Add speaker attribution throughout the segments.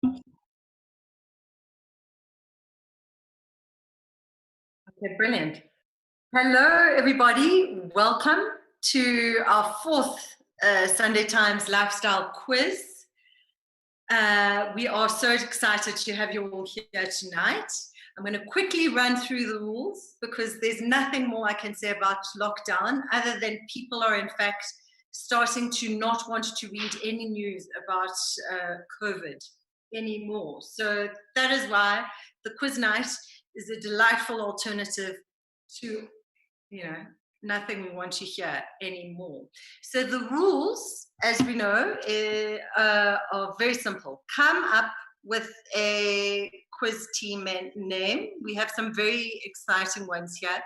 Speaker 1: Okay, brilliant. Hello, everybody. Welcome to our fourth Sunday Times Lifestyle Quiz. We are so excited to have you all here tonight. I'm going to quickly run through the rules because there's nothing more I can say about lockdown other than people are in fact starting to not want to read any news about COVID anymore. So that is why the quiz night is a delightful alternative to, nothing we want to hear anymore. So the rules, as we know, are very simple. Come up with a quiz team name. We have some very exciting ones here.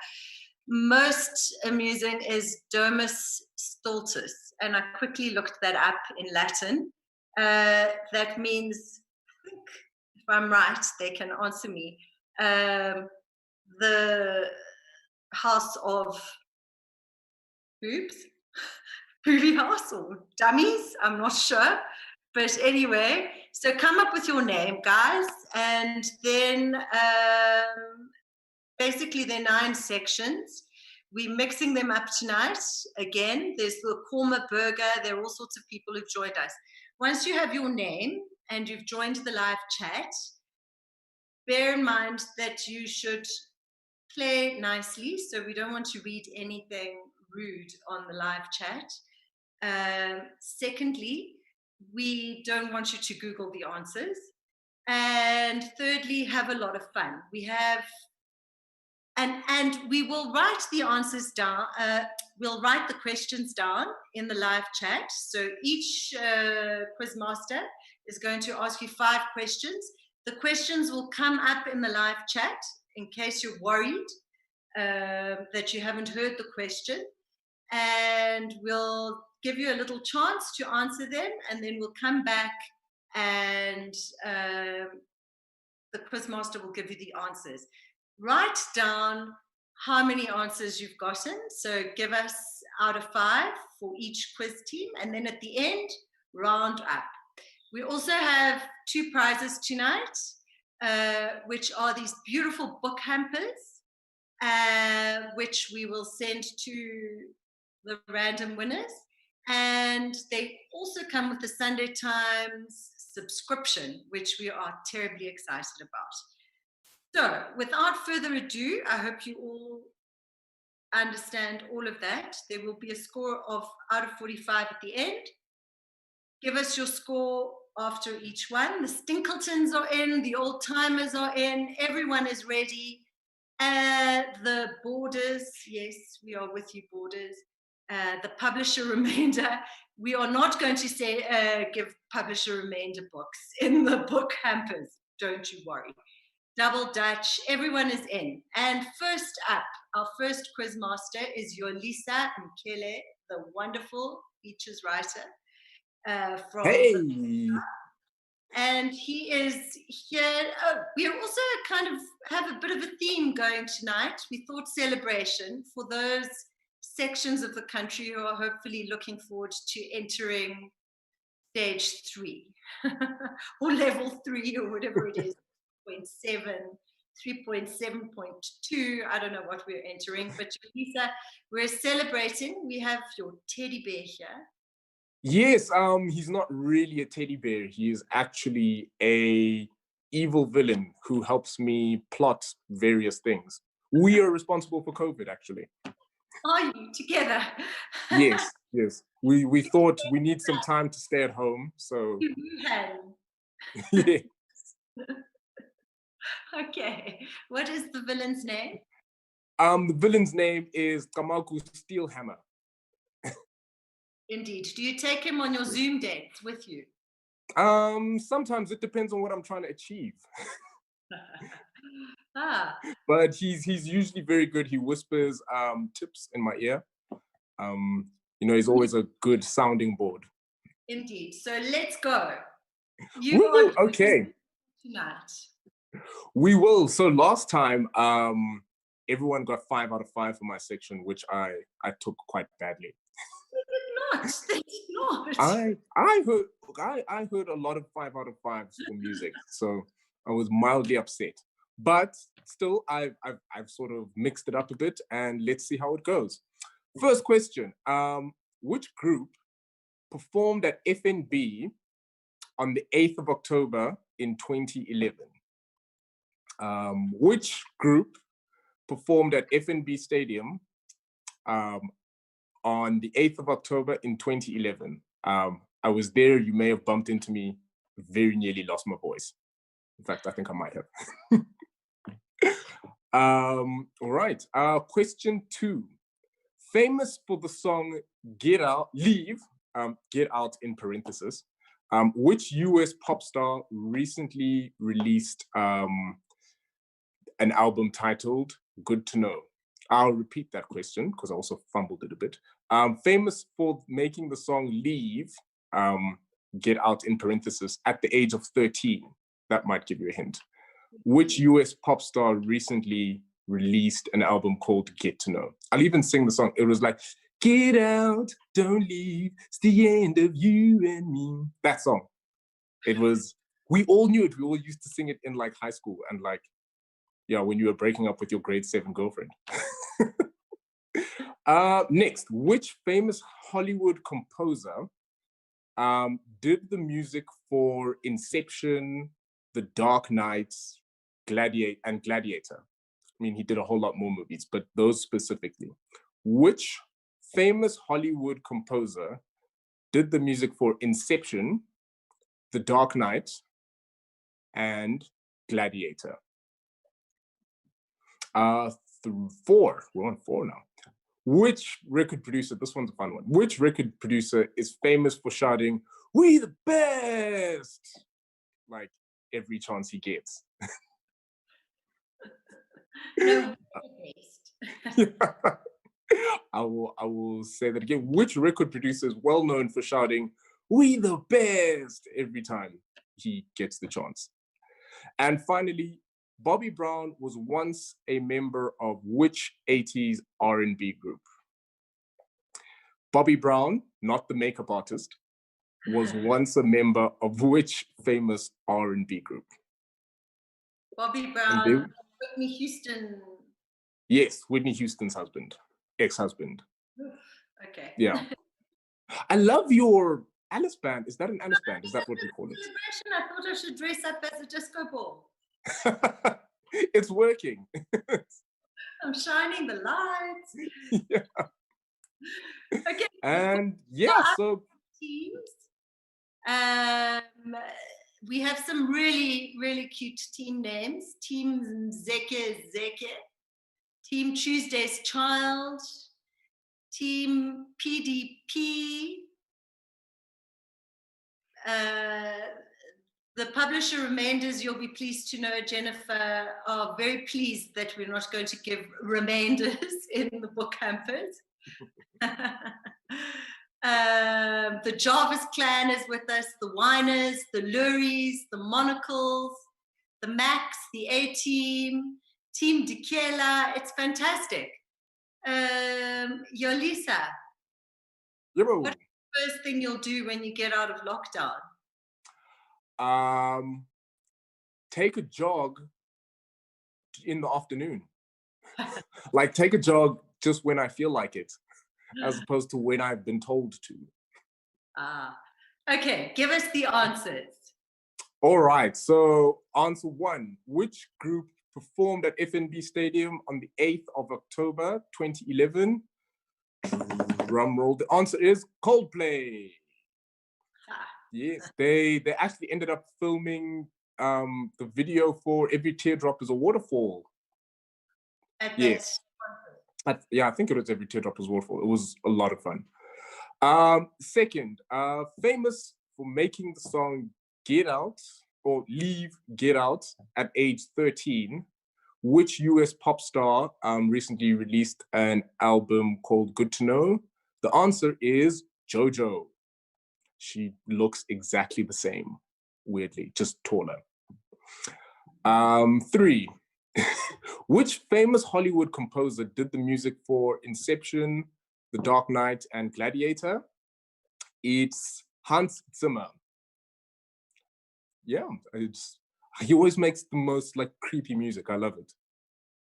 Speaker 1: Most amusing is Domus Stultus, and I quickly looked that up in Latin. That means, I think, if I'm right, they can answer me, the house of boobs, booby house or dummies, I'm not sure. But anyway, so come up with your name, guys, and then basically there are 9 sections. We're mixing them up tonight. Again, there's the Korma Burger. There are all sorts of people who've joined us. Once you have your name and you've joined the live chat, bear in mind that you should play nicely. So we don't want to read anything rude on the live chat. Secondly, we don't want you to Google the answers. And thirdly, have a lot of fun. We have, and we will write the answers down. We'll write the questions down in the live chat. So each quizmaster is going to ask you 5 questions. The questions will come up in the live chat in case you're worried that you haven't heard the question. And we'll give you a little chance to answer them, and then we'll come back and the quizmaster will give you the answers. Write down how many answers you've gotten. So give us out of 5 for each quiz team, and then at the end, round up. We also have 2 prizes tonight, which are these beautiful book hampers, which we will send to the random winners. And they also come with the Sunday Times subscription, which we are terribly excited about. So without further ado, I hope you all understand all of that. There will be a score of out of 45 at the end. Give us your score after each one. The Stinkletons are in, the old timers are in, everyone is ready. The Borders, yes, we are with you, Borders. The publisher remainder, we are not going to say give publisher remainder books in the book hampers, don't you worry. Double Dutch, everyone is in. And first up, our first quizmaster is Yolisa Mkele, the wonderful features writer from and he is here. We also kind of have a bit of a theme going tonight. We thought celebration for those sections of the country who are hopefully looking forward to entering stage 3 or level 3 or whatever it is, 0.7, 3.7.2. I don't know what we're entering, but Lisa, we're celebrating. We have your teddy bear here.
Speaker 2: Yes, he's not really a teddy bear. He is actually a evil villain who helps me plot various things. We are responsible for COVID, actually.
Speaker 1: Are you together?
Speaker 2: Yes. We thought we need some time to stay at home, so.
Speaker 1: Yes. Okay. What is the villain's name?
Speaker 2: The villain's name is Kamaku Steelhammer.
Speaker 1: Indeed. Do you take him on your Zoom dates with you?
Speaker 2: Sometimes it depends on what I'm trying to achieve.
Speaker 1: Ah.
Speaker 2: But he's usually very good. He whispers tips in my ear. He's always a good sounding board.
Speaker 1: Indeed. So let's go.
Speaker 2: Woo, okay.
Speaker 1: Tonight.
Speaker 2: We will. So last time, everyone got 5 out of 5 for my section, which I took quite badly.
Speaker 1: We did not. They did not.
Speaker 2: I heard a lot of 5 out of 5s for music, so I was mildly upset. But still, I've sort of mixed it up a bit, and let's see how it goes. First question: which group performed at FNB on the 8th of October in 2011? Which group performed at FNB Stadium on the 8th of October in 2011? I was there. You may have bumped into me. Very nearly lost my voice. In fact, I think I might have. All right. Question 2. Famous for the song Get Out, Leave, Get Out in parentheses, which US pop star recently released an album titled Good to Know? I'll repeat that question because I also fumbled it a bit. Famous for making the song Leave, Get Out in parentheses, at the age of 13. That might give you a hint. Which US pop star recently released an album called Get to Know? I'll even sing the song. It was like, get out, don't leave, it's the end of you and me. That song. It was, we all knew it. We all used to sing it in like high school and like, yeah, when you were breaking up with your grade 7 girlfriend. Next, which famous Hollywood composer did the music for Inception, The Dark Knight, Gladiator? I mean, he did a whole lot more movies, but those specifically. Which famous Hollywood composer did the music for Inception, The Dark Knight, and Gladiator? 4. We're on 4 now. Which record producer, this one's a fun one, which record producer is famous for shouting, "We the best," like every chance he gets?
Speaker 1: No, best.
Speaker 2: I will say that again. Which record producer is well known for shouting, "We the best," every time he gets the chance? And finally, Bobby Brown was once a member of which 80s R&B group? Bobby Brown, not the makeup artist, was once a member of which famous R&B group?
Speaker 1: Bobby Brown, Whitney Houston.
Speaker 2: Yes, Whitney Houston's husband, ex-husband.
Speaker 1: Okay.
Speaker 2: Yeah. I love your Alice band. Is that an Alice band? Is that what we call it?
Speaker 1: I thought I should dress up as a disco ball.
Speaker 2: It's working.
Speaker 1: I'm shining the lights.
Speaker 2: Yeah.
Speaker 1: Okay.
Speaker 2: And yeah, so
Speaker 1: teams. We have some really, really cute team names. Team Zeke, Team Tuesday's Child, Team PDP. The publisher remainders, you'll be pleased to know, Jennifer, are very pleased that we're not going to give remainders in the book hampers. The Jarvis clan is with us, the Whiners, the Luries, the Monocles, the Max, the A-Team, Team Mkele. It's fantastic. Yolisa, what's the first thing you'll do when you get out of lockdown?
Speaker 2: Take a jog in the afternoon. Like take a jog just when I feel like it, as opposed to when I've been told to.
Speaker 1: Okay, give us the answers.
Speaker 2: All right, so answer 1, which group performed at FNB Stadium on the 8th of October, 2011? Drum roll. The answer is Coldplay. Yes, they actually ended up filming the video for Every Teardrop is a Waterfall. Yes. Yeah, I think it was Every Teardrop is a Waterfall. It was a lot of fun. Second, famous for making the song Get Out or Leave, Get Out at age 13, which US pop star recently released an album called Good to Know? The answer is JoJo. She looks exactly the same, weirdly, just taller. 3, which famous Hollywood composer did the music for Inception, The Dark Knight, and Gladiator? It's Hans Zimmer. Yeah, he always makes the most like creepy music. I love it.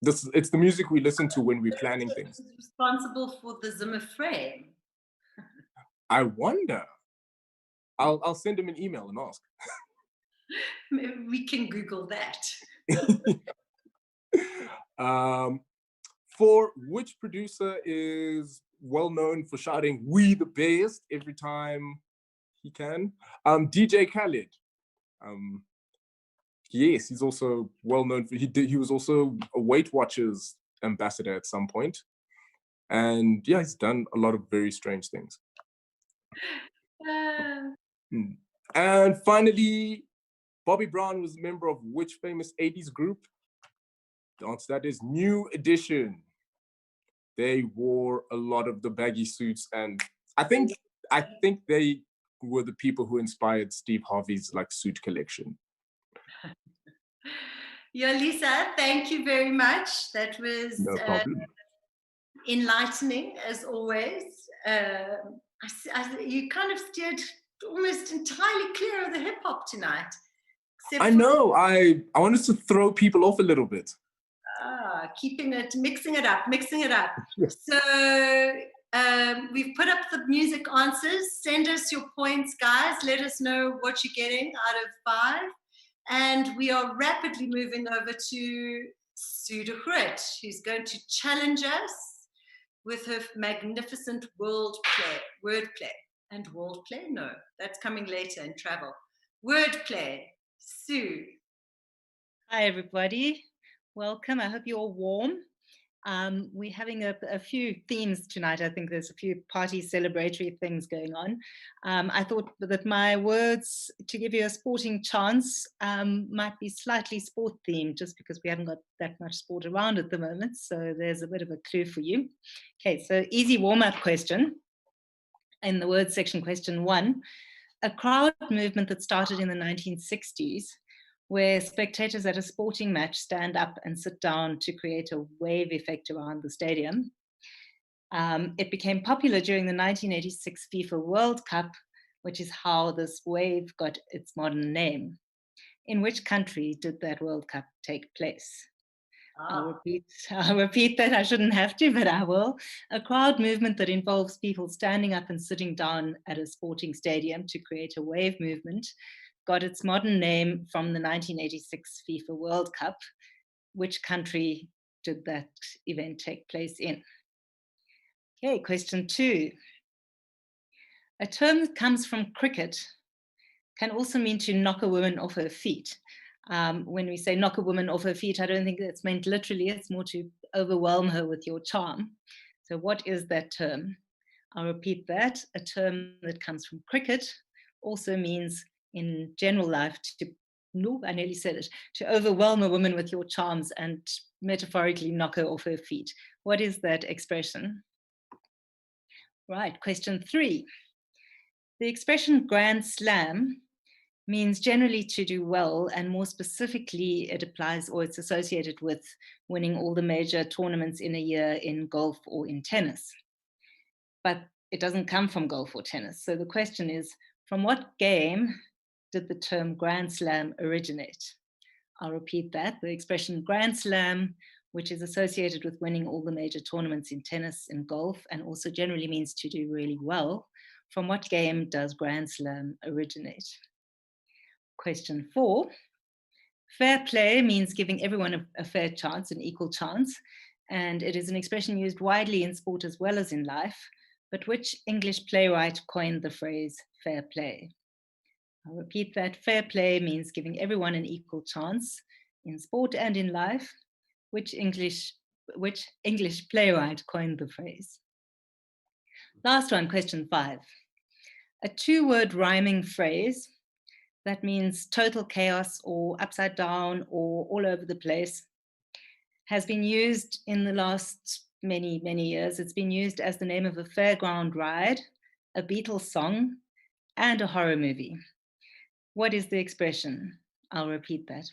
Speaker 2: It's the music we listen to when we're planning things.
Speaker 1: Who's responsible for the Zimmer frame?
Speaker 2: I wonder. I'll send him an email and ask.
Speaker 1: Maybe we can Google that.
Speaker 2: For which producer is well known for shouting "We the best" every time he can? DJ Khaled. Yes, he's also well known for he was also a Weight Watchers ambassador at some point. And yeah, he's done a lot of very strange things. And finally, Bobby Brown was a member of which famous 80s group? The answer to that is New Edition. They wore a lot of the baggy suits, and I think they were the people who inspired Steve Harvey's like suit collection.
Speaker 1: Yolisa, thank you very much. That was
Speaker 2: No problem.
Speaker 1: Enlightening as always. You kind of steered almost entirely clear of the hip hop tonight.
Speaker 2: I know. I wanted to throw people off a little bit.
Speaker 1: Mixing it up. So we've put up the music answers. Send us your points, guys. Let us know what you're getting out of 5. And we are rapidly moving over to Sue de Groot, who's going to challenge us with her magnificent wordplay. And worldplay? No, that's coming later in travel. Wordplay. Sue.
Speaker 3: Hi, everybody. Welcome. I hope you're all warm. We're having a few themes tonight. I think there's a few party celebratory things going on. I thought that my words to give you a sporting chance might be slightly sport themed, just because we haven't got that much sport around at the moment. So there's a bit of a clue for you. Okay, so easy warm-up question. In the word section, question 1, a crowd movement that started in the 1960s, where spectators at a sporting match stand up and sit down to create a wave effect around the stadium. It became popular during the 1986 FIFA World Cup, which is how this wave got its modern name. In which country did that World Cup take place? I'll repeat that. I shouldn't have to, but I will. A crowd movement that involves people standing up and sitting down at a sporting stadium to create a wave movement got its modern name from the 1986 FIFA World Cup. Which country did that event take place in? Okay, question 2. A term that comes from cricket can also mean to knock a woman off her feet. When we say knock a woman off her feet, I don't think that's meant literally. It's more to overwhelm her with your charm. So what is that term? I'll repeat that. A term that comes from cricket also means in general life I nearly said it, to overwhelm a woman with your charms and metaphorically knock her off her feet. What is that expression? Right, question 3. The expression Grand Slam means generally to do well, and more specifically, it applies or it's associated with winning all the major tournaments in a year in golf or in tennis. But it doesn't come from golf or tennis. So the question is, from what game did the term Grand Slam originate? I'll repeat that. The expression Grand Slam, which is associated with winning all the major tournaments in tennis and golf, and also generally means to do really well. From what game does Grand Slam originate? Question 4. Fair play means giving everyone a fair chance, an equal chance, and it is an expression used widely in sport as well as in life. But which English playwright coined the phrase fair play? I'll repeat that. Fair play means giving everyone an equal chance in sport and in life. Which English playwright coined the phrase? Last one, question 5. A 2-word rhyming phrase that means total chaos or upside down or all over the place has been used in the last many, many years. It's been used as the name of a fairground ride, a Beatles song, and a horror movie. What is the expression? I'll repeat that.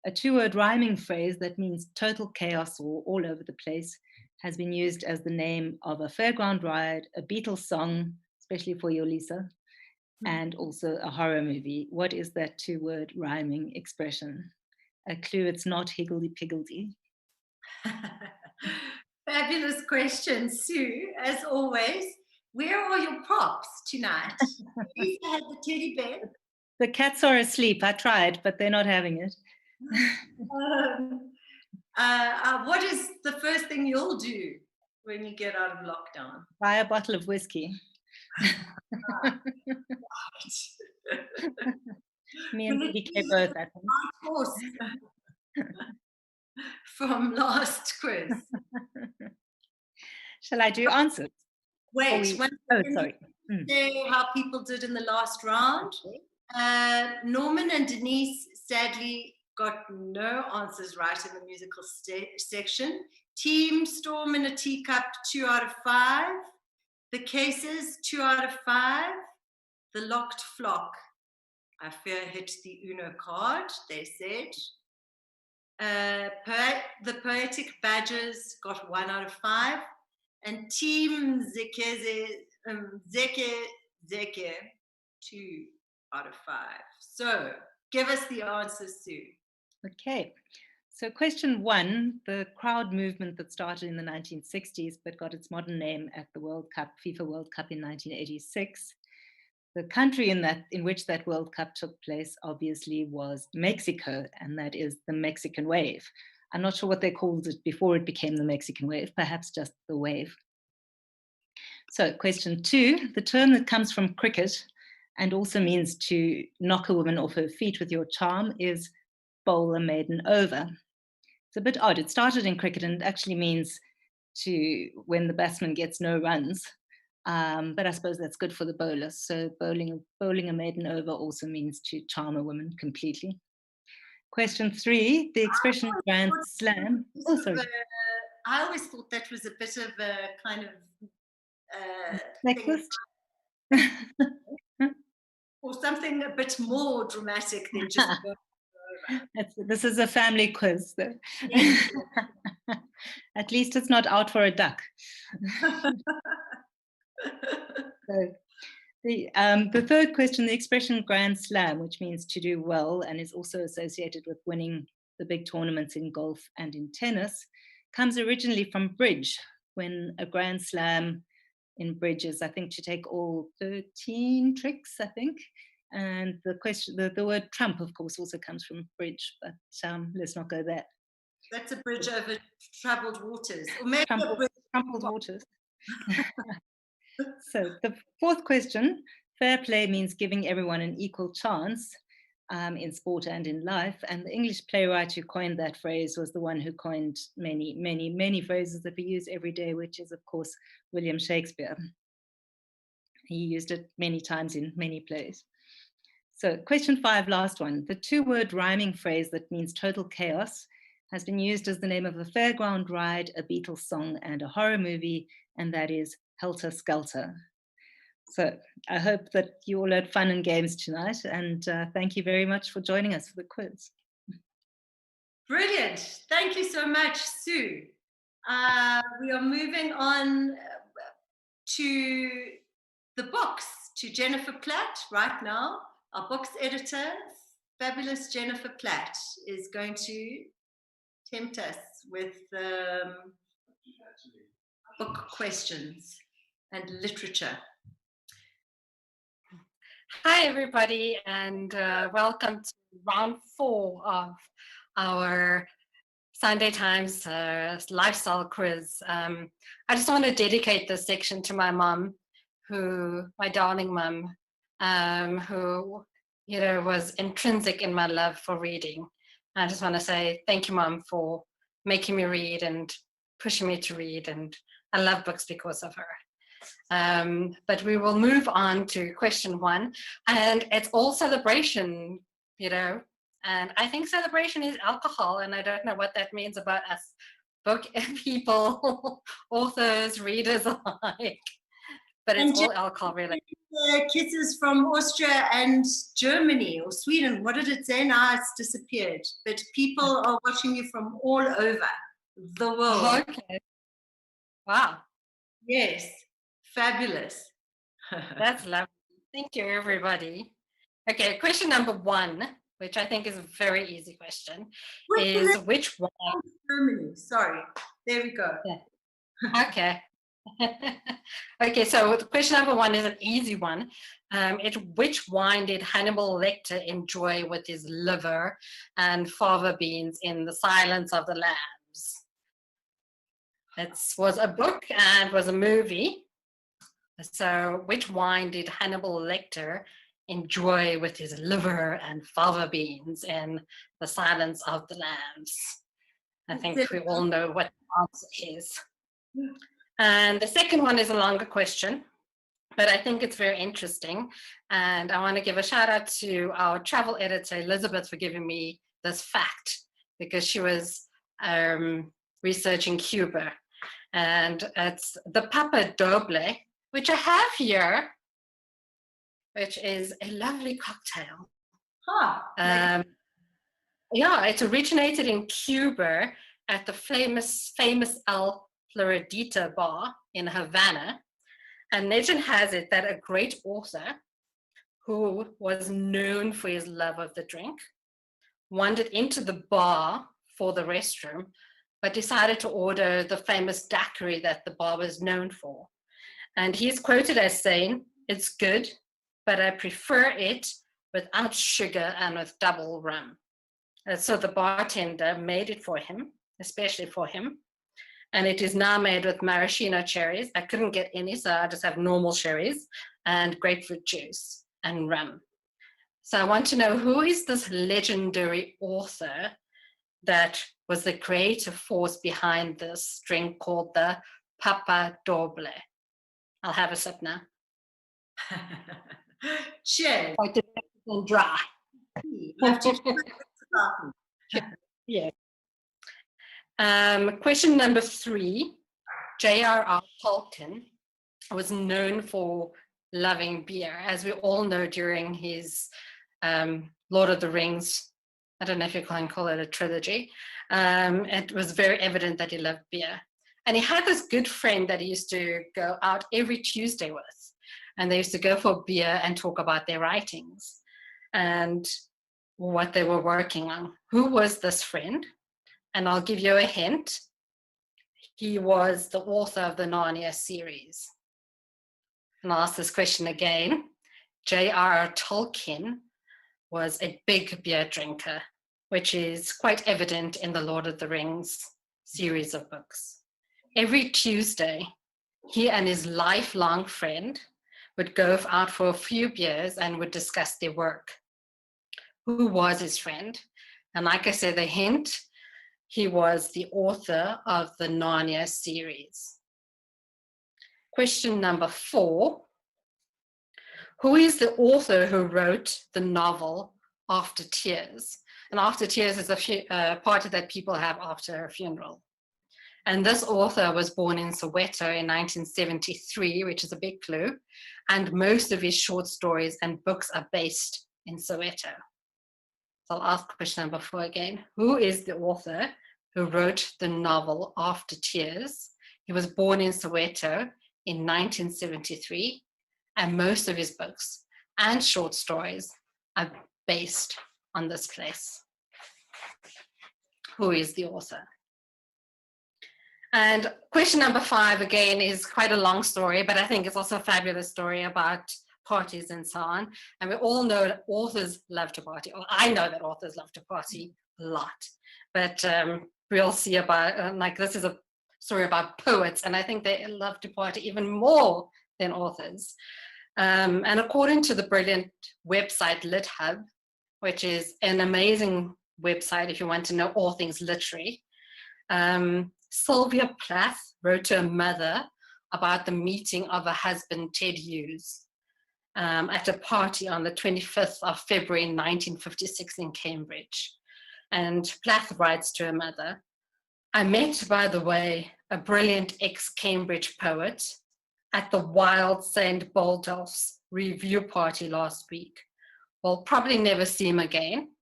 Speaker 3: A 2-word rhyming phrase that means total chaos or all over the place has been used as the name of a fairground ride, a Beatles song, especially for Yolisa, and also a horror movie. What is that two-word rhyming expression? A clue, it's not higgledy-piggledy.
Speaker 1: Fabulous question, Sue, as always. Where are your props tonight? Yolisa had the teddy bear.
Speaker 3: The cats are asleep. I tried, but they're not having it.
Speaker 1: What is the first thing you'll do when you get out of lockdown?
Speaker 3: Buy a bottle of whiskey. Me and BK both, I think.
Speaker 1: Horse from last quiz.
Speaker 3: Shall I do answers?
Speaker 1: Wait,
Speaker 3: sorry.
Speaker 1: Say how people did in the last round. Norman and Denise sadly got no answers right in the musical section. Team Storm in a Teacup, 2 out of 5. The Cases, 2 out of 5. The Locked Flock, I fear hit the Uno card, they said. The Poetic Badgers got 1 out of 5. And Team Zeke, 2 out of 5. So give us the answers, Sue.
Speaker 3: Okay. So question 1, the crowd movement that started in the 1960s but got its modern name at the World Cup, FIFA World Cup in 1986. The country in which that World Cup took place obviously was Mexico, and that is the Mexican wave. I'm not sure what they called it before it became the Mexican wave, perhaps just the wave. So question 2, the term that comes from cricket and also means to knock a woman off her feet with your charm is bowl a maiden over. It's a bit odd. It started in cricket and it actually means to when the batsman gets no runs. But I suppose that's good for the bowler. So bowling a maiden over also means to charm a woman completely. Question 3, the expression grand slam. Oh, sorry.
Speaker 1: I always thought that was a bit of a kind of
Speaker 3: Necklace?
Speaker 1: Or something a bit more dramatic than just
Speaker 3: this is a family quiz, though. Yes. At least it's not out for a duck. So, the third question, the expression grand slam, which means to do well and is also associated with winning the big tournaments in golf and in tennis, comes originally from bridge, when a grand slam in bridge is, I think, to take all 13 tricks, I think. And the word trump, of course, also comes from bridge, but let's not go there.
Speaker 1: That's a bridge over troubled waters. Or maybe
Speaker 3: troubled waters. So the fourth question, fair play means giving everyone an equal chance in sport and in life. And the English playwright who coined that phrase was the one who coined many, many, many phrases that we use every day, which is, of course, William Shakespeare. He used it many times in many plays. So question 5, last one. The 2-word rhyming phrase that means total chaos has been used as the name of a fairground ride, a Beatles song, and a horror movie, and that is Helter Skelter. So I hope that you all had fun and games tonight, and thank you very much for joining us for the quiz.
Speaker 1: Brilliant. Thank you so much, Sue. We are moving on to the books, to Jennifer Platt right now. Our books editor, fabulous Jennifer Platt, is going to tempt us with book questions and literature.
Speaker 4: Hi, everybody, and welcome to round 4 of our Sunday Times lifestyle quiz. I just want to dedicate this section to my mom, my darling mom, who, was intrinsic in my love for reading. I just want to say thank you, Mom, for making me read and pushing me to read, and I love books because of her. But we will move on to question 1, and it's all celebration, and I think celebration is alcohol, and I don't know what that means about us book people, authors, readers alike. But it's all alcohol related.
Speaker 1: Kisses from Austria and Germany or Sweden. What did it say? Now it's disappeared. But people are watching you from all over the world.
Speaker 4: Okay. Wow.
Speaker 1: Yes. Fabulous.
Speaker 4: That's lovely. Thank you, everybody. Okay, question number 1, which I think is a very easy question, is which one?
Speaker 1: Germany. Sorry. There we go.
Speaker 4: Yeah. Okay. Okay, so question number 1 is an easy one. Which wine did Hannibal Lecter enjoy with his liver and fava beans in The Silence of the Lambs? It was a book and was a movie. So which wine did Hannibal Lecter enjoy with his liver and fava beans in The Silence of the Lambs? I think we all know what the answer is. And the second one is a longer question, but I think it's very interesting. And I want to give a shout out to our travel editor, Elizabeth, for giving me this fact, because she was researching Cuba. And it's the Papa Doble, which I have here, which is a lovely cocktail.
Speaker 1: Huh.
Speaker 4: Yeah, it originated in Cuba at the famous El Floridita bar in Havana. And legend has it that a great author who was known for his love of the drink wandered into the bar for the restroom, but decided to order the famous daiquiri that the bar was known for. And he's quoted as saying, "It's good, but I prefer it without sugar and with double rum." And so the bartender made it for him, especially for him. And it is now made with maraschino cherries. I couldn't get any, so I just have normal cherries and grapefruit juice and rum. So I want to know, who is this legendary author that was the creative force behind this drink called the Papa Doble? I'll have a sip now.
Speaker 1: Cheers.
Speaker 4: Quite and dry. Yeah. Question number 3. J.R.R. Tolkien was known for loving beer, as we all know during his Lord of the Rings. I don't know if you can call it a trilogy. It was very evident that he loved beer. And he had this good friend that he used to go out every Tuesday with. And they used to go for beer and talk about their writings and what they were working on. Who was this friend? And I'll give you a hint. He was the author of the Narnia series. And I'll ask this question again. J.R.R. Tolkien was a big beer drinker, which is quite evident in the Lord of the Rings series of books. Every Tuesday, he and his lifelong friend would go out for a few beers and would discuss their work. Who was his friend? And like I said, the hint, he was the author of the Narnia series. Question number 4. Who is the author who wrote the novel After Tears? And After Tears is a party that people have after a funeral. And this author was born in Soweto in 1973, which is a big clue. And most of his short stories and books are based in Soweto. So I'll ask question number 4 again. Who is the author who wrote the novel After Tears? He was born in Soweto in 1973, and most of his books and short stories are based on this place. Who is the author? And question number 5, again, is quite a long story, but I think it's also a fabulous story about parties and so on. And we all know that authors love to party. Or I know that authors love to party a lot. But we'll see about, like, this is a story about poets, and I think they love to party even more than authors. And according to the brilliant website LitHub, which is an amazing website if you want to know all things literary, Sylvia Platt wrote to her mother about the meeting of her husband, Ted Hughes, at a party on the 25th of February 1956 in Cambridge. And Platt writes to her mother, "I met, by the way, a brilliant ex-Cambridge poet at the Wild St. Botolph's review party last week. We'll probably never see him again,"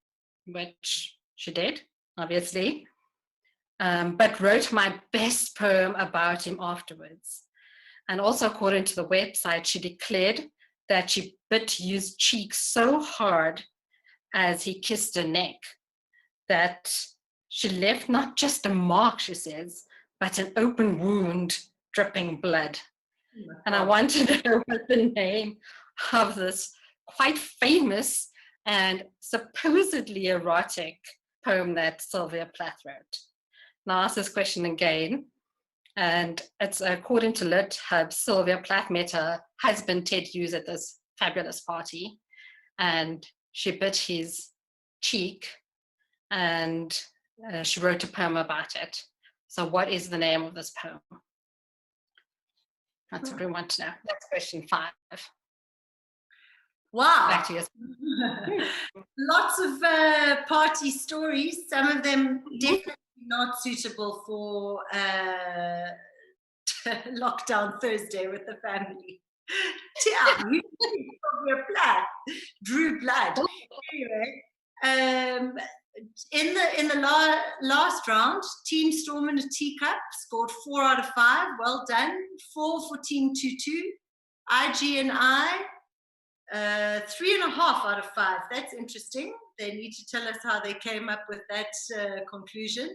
Speaker 4: which she did, obviously, but wrote my best poem about him afterwards. And also, according to the website, she declared that she bit his cheek so hard as he kissed her neck that she left not just a mark, she says, but an open wound dripping blood. And I want to know what the name of this quite famous and supposedly erotic poem that Sylvia Plath wrote. Now I'll ask this question again. And it's according to Lit Hub, Sylvia Plath met her husband, Ted Hughes, at this fabulous party. And she bit his cheek and she wrote a poem about it. So what is the name of this poem? That's what we want to know. That's question 5.
Speaker 1: Wow.
Speaker 4: Back to you.
Speaker 1: Lots of party stories, some of them definitely not suitable for lockdown Thursday with the family. Your blood drew blood. Anyway, in the last round, Team Storm and a Teacup scored 4 out of 5. Well done. 4 for Team Tutu. IG and I, 3.5 out of 5. That's interesting. They need to tell us how they came up with that conclusion.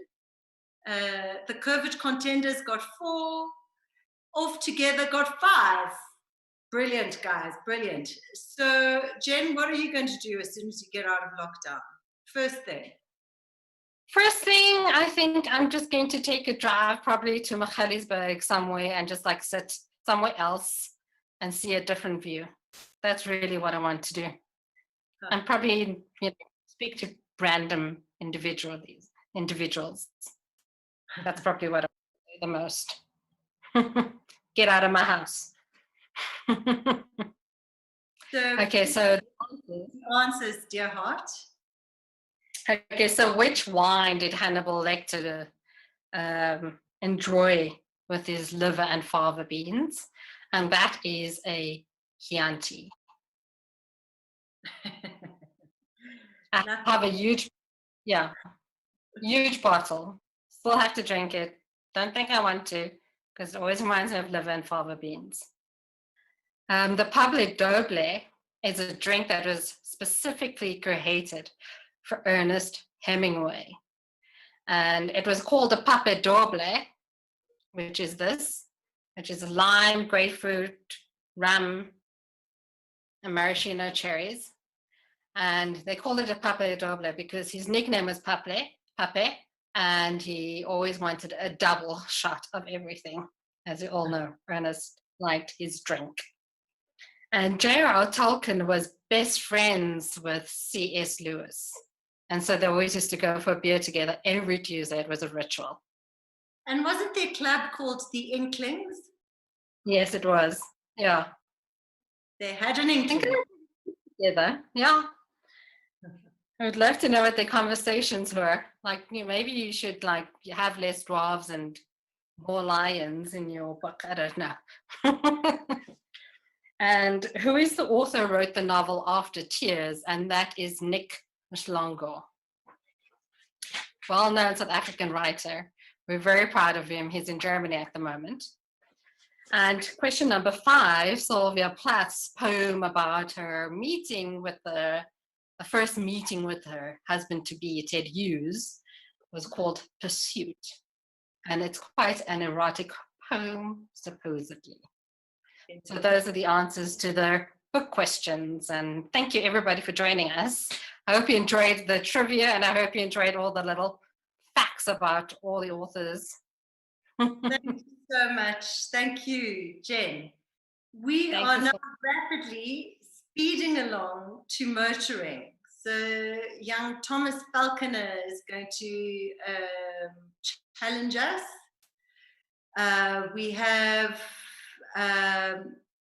Speaker 1: The COVID contenders got 4. Off together got 5. Brilliant, guys, brilliant. So, Jen, what are you going to do as soon as you get out of lockdown? First thing,
Speaker 4: I think I'm just going to take a drive probably to Mkele's somewhere and just like sit somewhere else and see a different view. That's really what I want to do. And probably speak to random individuals. That's probably what I want to do the most. Get out of my house. Okay, so
Speaker 1: answers, dear heart.
Speaker 4: Okay, so which wine did Hannibal Lecter enjoy with his liver and fava beans? And that is a Chianti. I have a huge bottle. Still have to drink it. Don't think I want to, because it always reminds me of liver and fava beans. The Pablo Doble is a drink that was specifically created for Ernest Hemingway. And it was called a Pape Doble, which is lime, grapefruit, rum, and maraschino cherries. And they called it a Pape Doble because his nickname was Pape, and he always wanted a double shot of everything. As you all know, Ernest liked his drink. And J.R.R. Tolkien was best friends with C.S. Lewis. And so they always used to go for a beer together every Tuesday. It was a ritual.
Speaker 1: And wasn't their club called the Inklings?
Speaker 4: Yes, it was. Yeah.
Speaker 1: They had an Inkling.
Speaker 4: Together. Yeah. I would love to know what their conversations were. Like, maybe you should have less dwarves and more lions in your book. I don't know. And who is the author who wrote the novel After Tears? And that is Nick Mhlongo. Well-known South African writer. We're very proud of him. He's in Germany at the moment. And question number 5, Sylvia Plath's poem about her meeting with the first meeting with her husband-to-be, Ted Hughes, was called Pursuit. And it's quite an erotic poem, supposedly. So those are the answers to the book questions. And thank you, everybody, for joining us. I hope you enjoyed the trivia, and I hope you enjoyed all the little facts about all the authors.
Speaker 1: Thank you so much. Thank you, Jen. We are now rapidly speeding along to motoring. So young Thomas Falkiner is going to challenge us. We have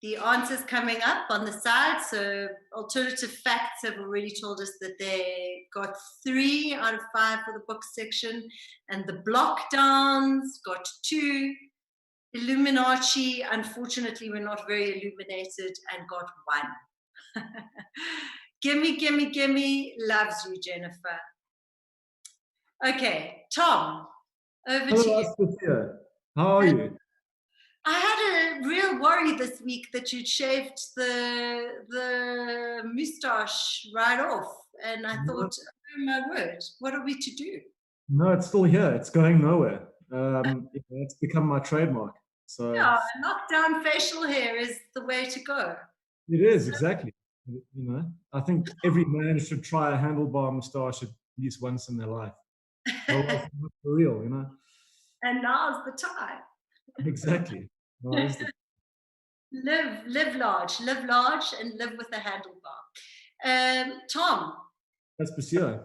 Speaker 1: the answers coming up on the side. So Alternative Facts have already told us that they got 3 out of 5 for the book section, and the Block Downs got 2. Illuminati, unfortunately, we're not very illuminated, and got 1. Gimme, loves you, Jennifer. Okay, Tom, over to you.
Speaker 5: Aspasia. How are you?
Speaker 1: I had a real worry this week that you'd shaved the moustache right off. And I thought, oh my word, what are we to do?
Speaker 5: No, it's still here. It's going nowhere. It's become my trademark. So
Speaker 1: Yeah, lockdown facial hair is the way to go.
Speaker 5: it is, exactly. I think every man should try a handlebar moustache at least once in their life. Otherwise, it's not for real,
Speaker 1: And now's the time.
Speaker 5: Exactly. Now is the
Speaker 1: Live large, and live with a handlebar. Tom,
Speaker 5: Aspasia.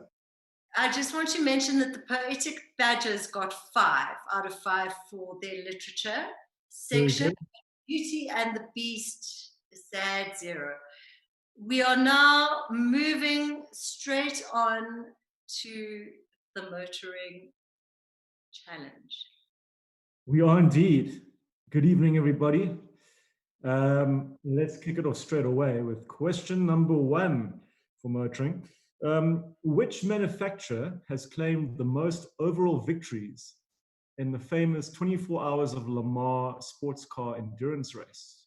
Speaker 1: I just want to mention that the Poetic Badgers got 5 out of 5 for their literature section. Beauty and the Beast, sad 0. We are now moving straight on to the motoring challenge.
Speaker 5: We are indeed. Good evening, everybody. Let's kick it off straight away with question number 1 for motoring. Which manufacturer has claimed the most overall victories in the famous 24 Hours of Le Mans sports car endurance race?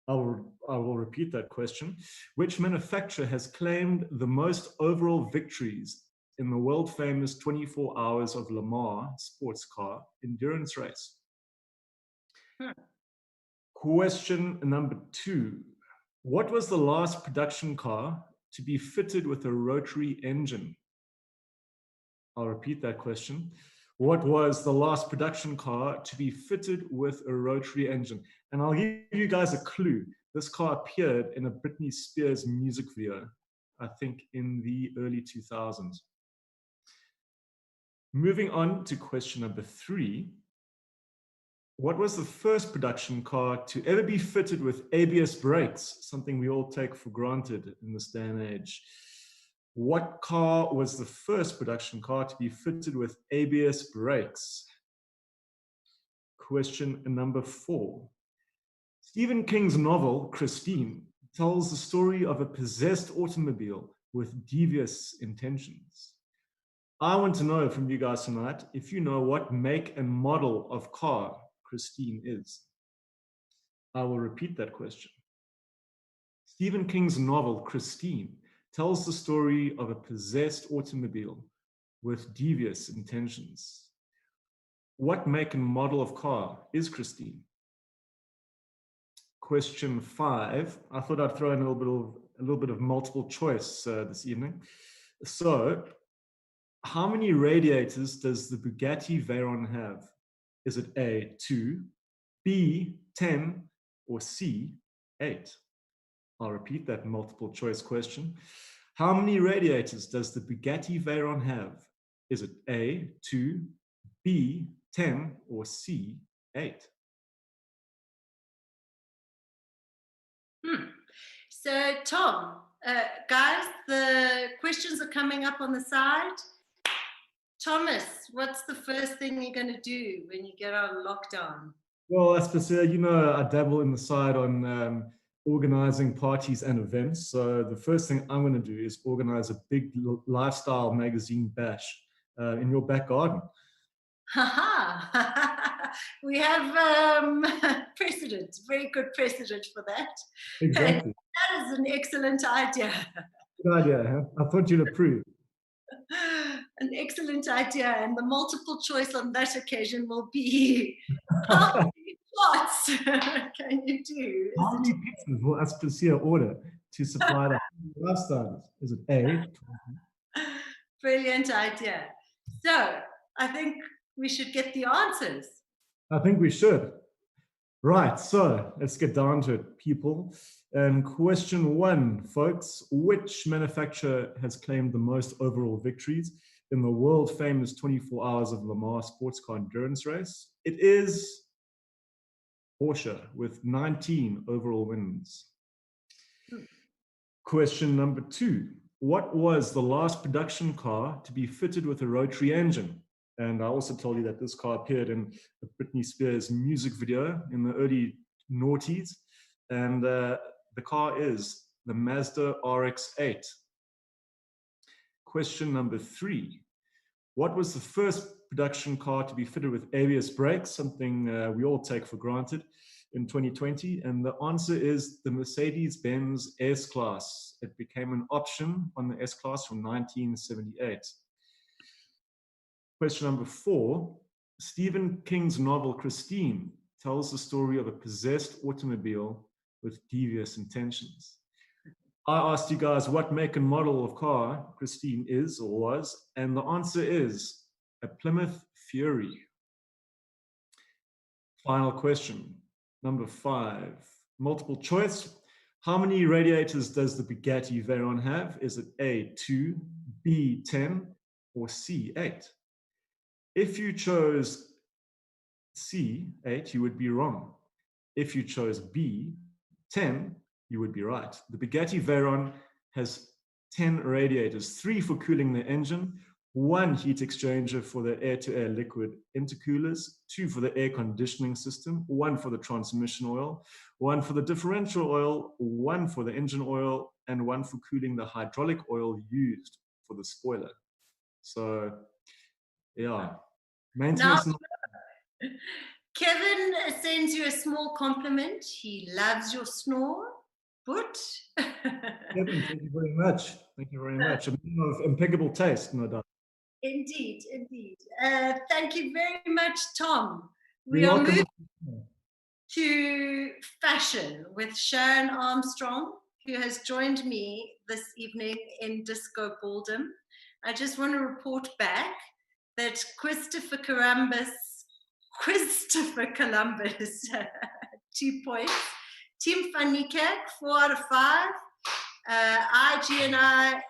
Speaker 5: I will repeat that question. Which manufacturer has claimed the most overall victories in the world famous 24 Hours of Le Mans sports car endurance race? Question number 2. What was the last production car to be fitted with a rotary engine? I'll repeat that question. What was the last production car to be fitted with a rotary engine? And I'll give you guys a clue. This car appeared in a Britney Spears music video, I think in the early 2000s. Moving on to question number 3. What was the first production car to ever be fitted with ABS brakes? Something we all take for granted in this day and age. What car was the first production car to be fitted with ABS brakes? Question number 4. Stephen King's novel, Christine, tells the story of a possessed automobile with devious intentions. I want to know from you guys tonight if you know what make and model of car Christine is. I will repeat that question. Stephen King's novel, Christine, tells the story of a possessed automobile with devious intentions. What make and model of car is Christine? Question 5. I thought I'd throw in a little bit of multiple choice this evening. So, how many radiators does the Bugatti Veyron have? Is it A, 2, B, 10, or C, 8? I'll repeat that multiple choice question. How many radiators does the Bugatti Veyron have? Is it A, 2, B, 10, or C, 8?
Speaker 1: So, Tom, guys, the questions are coming up on the side. Thomas, what's the first thing you're going to do when you get out of lockdown?
Speaker 5: Well, Aspasia, I dabble in the side on organizing parties and events. So the first thing I'm going to do is organize a big lifestyle magazine bash in your back garden.
Speaker 1: We have precedent, very good precedent for that.
Speaker 5: Exactly.
Speaker 1: That is an excellent idea.
Speaker 5: Good idea, huh? I thought you'd approve.
Speaker 1: An excellent idea, and the multiple choice on that occasion will be how many shots can you do?
Speaker 5: How many pizzas will Aspasia order to supply the lifestyles? Is it A?
Speaker 1: Brilliant idea. So I think we should get the answers.
Speaker 5: I think we should. Right, so let's get down to it, people. And question 1, folks, which manufacturer has claimed the most overall victories in the world famous 24 Hours of Le Mans sports car endurance race? It is Porsche with 19 overall wins. Question number 2, what was the last production car to be fitted with a rotary engine? And I also told you that this car appeared in a Britney Spears music video in the early noughties. And the car is the Mazda RX-8. Question number 3. What was the first production car to be fitted with ABS brakes, something we all take for granted in 2020? And the answer is the Mercedes-Benz S-Class. It became an option on the S-Class from 1978. Question number 4. Stephen King's novel Christine tells the story of a possessed automobile with devious intentions. I asked you guys what make and model of car Christine is or was, and the answer is a Plymouth Fury. Final question, number 5. Multiple choice. How many radiators does the Bugatti Veyron have? Is it A, 2, B, 10, or C, 8? If you chose C, 8, you would be wrong. If you chose B, 10, you would be right. The Bugatti Veyron has 10 radiators, 3 for cooling the engine, 1 heat exchanger for the air-to-air liquid intercoolers, 2 for the air conditioning system, 1 for the transmission oil, 1 for the differential oil, 1 for the engine oil, and 1 for cooling the hydraulic oil used for the spoiler. So, yeah, maintenance.
Speaker 1: Now, Kevin sends you a small compliment. He loves your snore, but
Speaker 5: Kevin, thank you very much. Thank you very much. A man of impeccable taste, no doubt.
Speaker 1: Indeed, indeed. Thank you very much, Tom. We
Speaker 5: You're
Speaker 1: are
Speaker 5: welcome.
Speaker 1: moving to fashion with Sharon Armstrong, who has joined me this evening in Disco Balldom. I just want to report back that Christopher Columbus, 2 points. Team Van Niekerk, 4 out of 5. IG and I,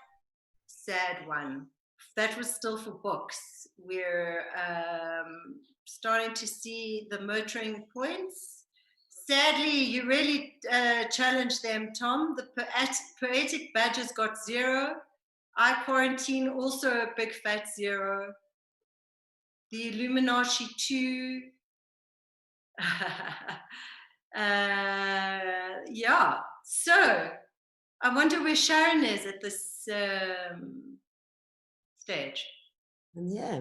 Speaker 1: sad one. That was still for books. We're starting to see the motoring points. Sadly, you really challenged them, Tom. The poetic badgers got 0. I quarantine also a big fat 0. The Illuminati 2. Yeah. So I wonder where Sharon is at this stage.
Speaker 6: Yeah,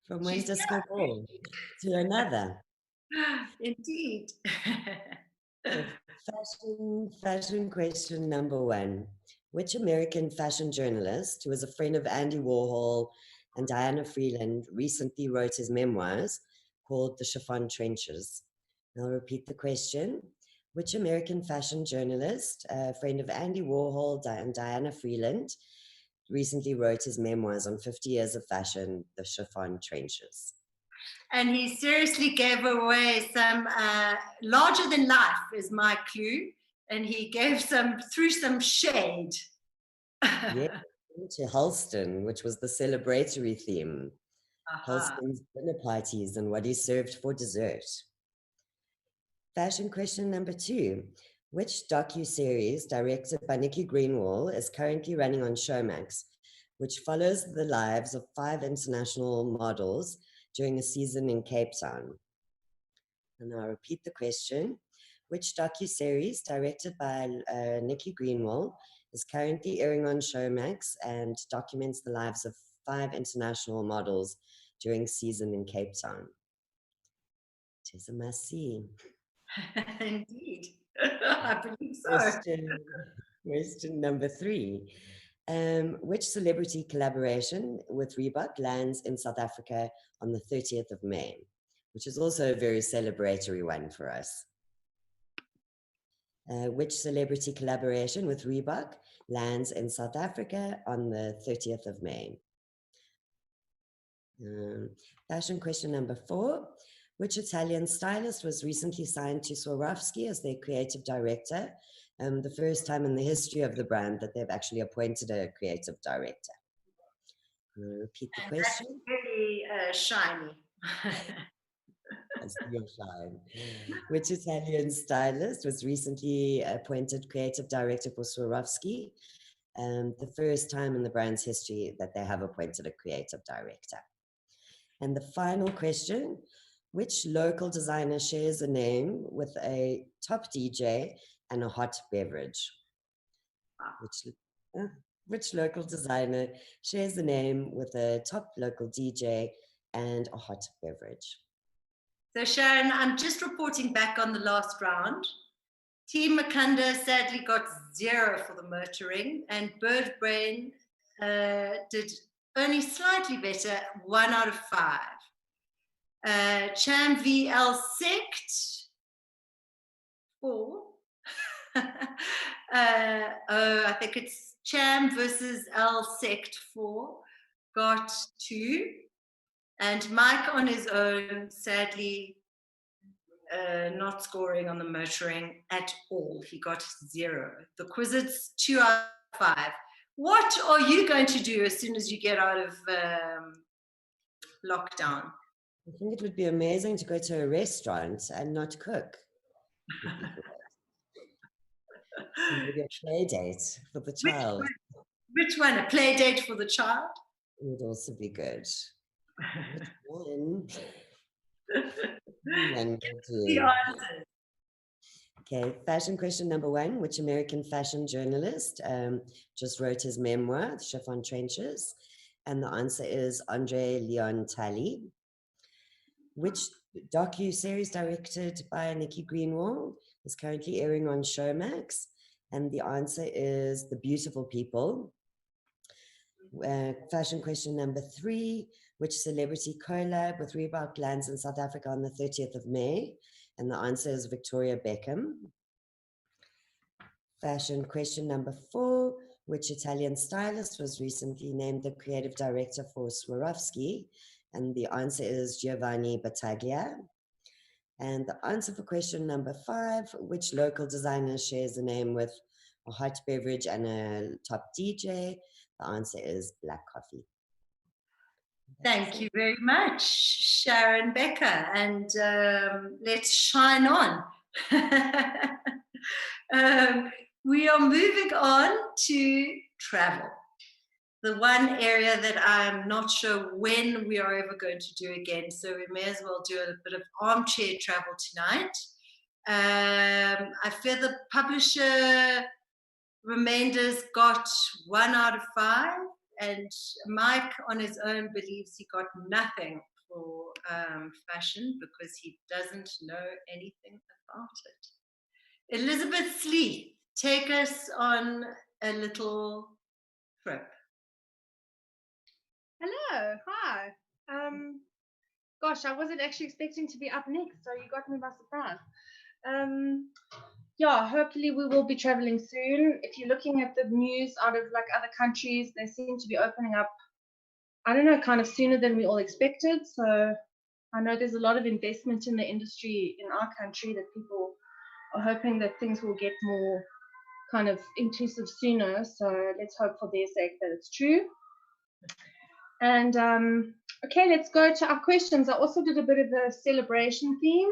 Speaker 6: from one
Speaker 1: She's
Speaker 6: disco ball to another.
Speaker 1: Indeed.
Speaker 6: Fashion question number 1. Which American fashion journalist, who was a friend of Andy Warhol and Diana Freeland, recently wrote his memoirs called The Chiffon Trenches? I'll repeat the question. Which American fashion journalist, a friend of Andy Warhol and Diana Freeland, recently wrote his memoirs on 50 years of fashion, The Chiffon Trenches?
Speaker 1: And he seriously gave away some larger than life is my clue. And he threw some shade.
Speaker 6: Yeah, to Halston, which was the celebratory theme. Halston's dinner parties and what he served for dessert. Fashion question number 2. Which docu-series directed by Nikki Greenwald is currently running on Showmax, which follows the lives of 5 international models during a season in Cape Town? And I'll repeat the question. Which docu-series directed by Nikki Greenwald is currently airing on Showmax and documents the lives of 5 international models during season in Cape Town? It is a must-see.
Speaker 1: Indeed. I believe so.
Speaker 6: Question number 3. Which celebrity collaboration with Reebok lands in South Africa on the 30th of May, which is also a very celebratory one for us? Which celebrity collaboration with Reebok lands in South Africa on the 30th of May? Fashion question number 4. Which Italian stylist was recently signed to Swarovski as their creative director? The first time in the history of the brand that they've actually appointed a creative director. I'm going to repeat the question.
Speaker 1: That's really shiny.
Speaker 6: That's real shine. Which Italian stylist was recently appointed creative director for Swarovski? The first time in the brand's history that they have appointed a creative director. And the final question. Which local designer shares a name with a top DJ and a hot beverage? Which local designer shares a name with a top local DJ and a hot beverage.
Speaker 1: So Sharon, I'm just reporting back on the last round. Team Makanda sadly got 0 for the motoring, and Bird Brain did only slightly better, 1 out of 5. Cham VL Sect, 4. I think it's Cham versus L Sect 4, got 2. And Mike on his own, sadly, not scoring on the motoring at all. He got 0. The Quizzits, 2 out of 5. What are you going to do as soon as you get out of lockdown?
Speaker 6: I think it would be amazing to go to a restaurant and not cook. Maybe a play date for the child.
Speaker 1: Which one? A play date for the child?
Speaker 6: Would also be good. Which one?
Speaker 1: The answers.
Speaker 6: Okay, fashion question number 1. Which American fashion journalist just wrote his memoir, The Chiffon Trenches? And the answer is Andre Leon Talley. Which docu-series directed by Nikki Greenwald is currently airing on Showmax? And the answer is The Beautiful People. Fashion question number 3. Which celebrity collab with Reebok lands in South Africa on the 30th of May? And the answer is Victoria Beckham. Fashion question number 4. Which Italian stylist was recently named the creative director for Swarovski? And the answer is Giovanni Battaglia. And the answer for question number 5. Which local designer shares a name with a hot beverage and a top DJ? The answer is Black Coffee.
Speaker 1: Thank you very much, Sharon Becker, and let's shine on. We are moving on to travel. The one area that I'm not sure when we are ever going to do again, so we may as well do a bit of armchair travel tonight. I fear the publisher remainders got 1 out of 5. And Mike on his own believes he got nothing for fashion because he doesn't know anything about it. Elizabeth Sleith, take us on a little trip.
Speaker 7: Hello, hi. Gosh, I wasn't actually expecting to be up next, so you got me by surprise. Yeah, hopefully we will be traveling soon. If you're looking at the news out of like other countries, they seem to be opening up, I don't know, kind of sooner than we all expected. So I know there's a lot of investment in the industry in our country that people are hoping that things will get more kind of inclusive sooner. So let's hope for their sake that it's true. And okay, let's go to our questions. I also did a bit of a celebration theme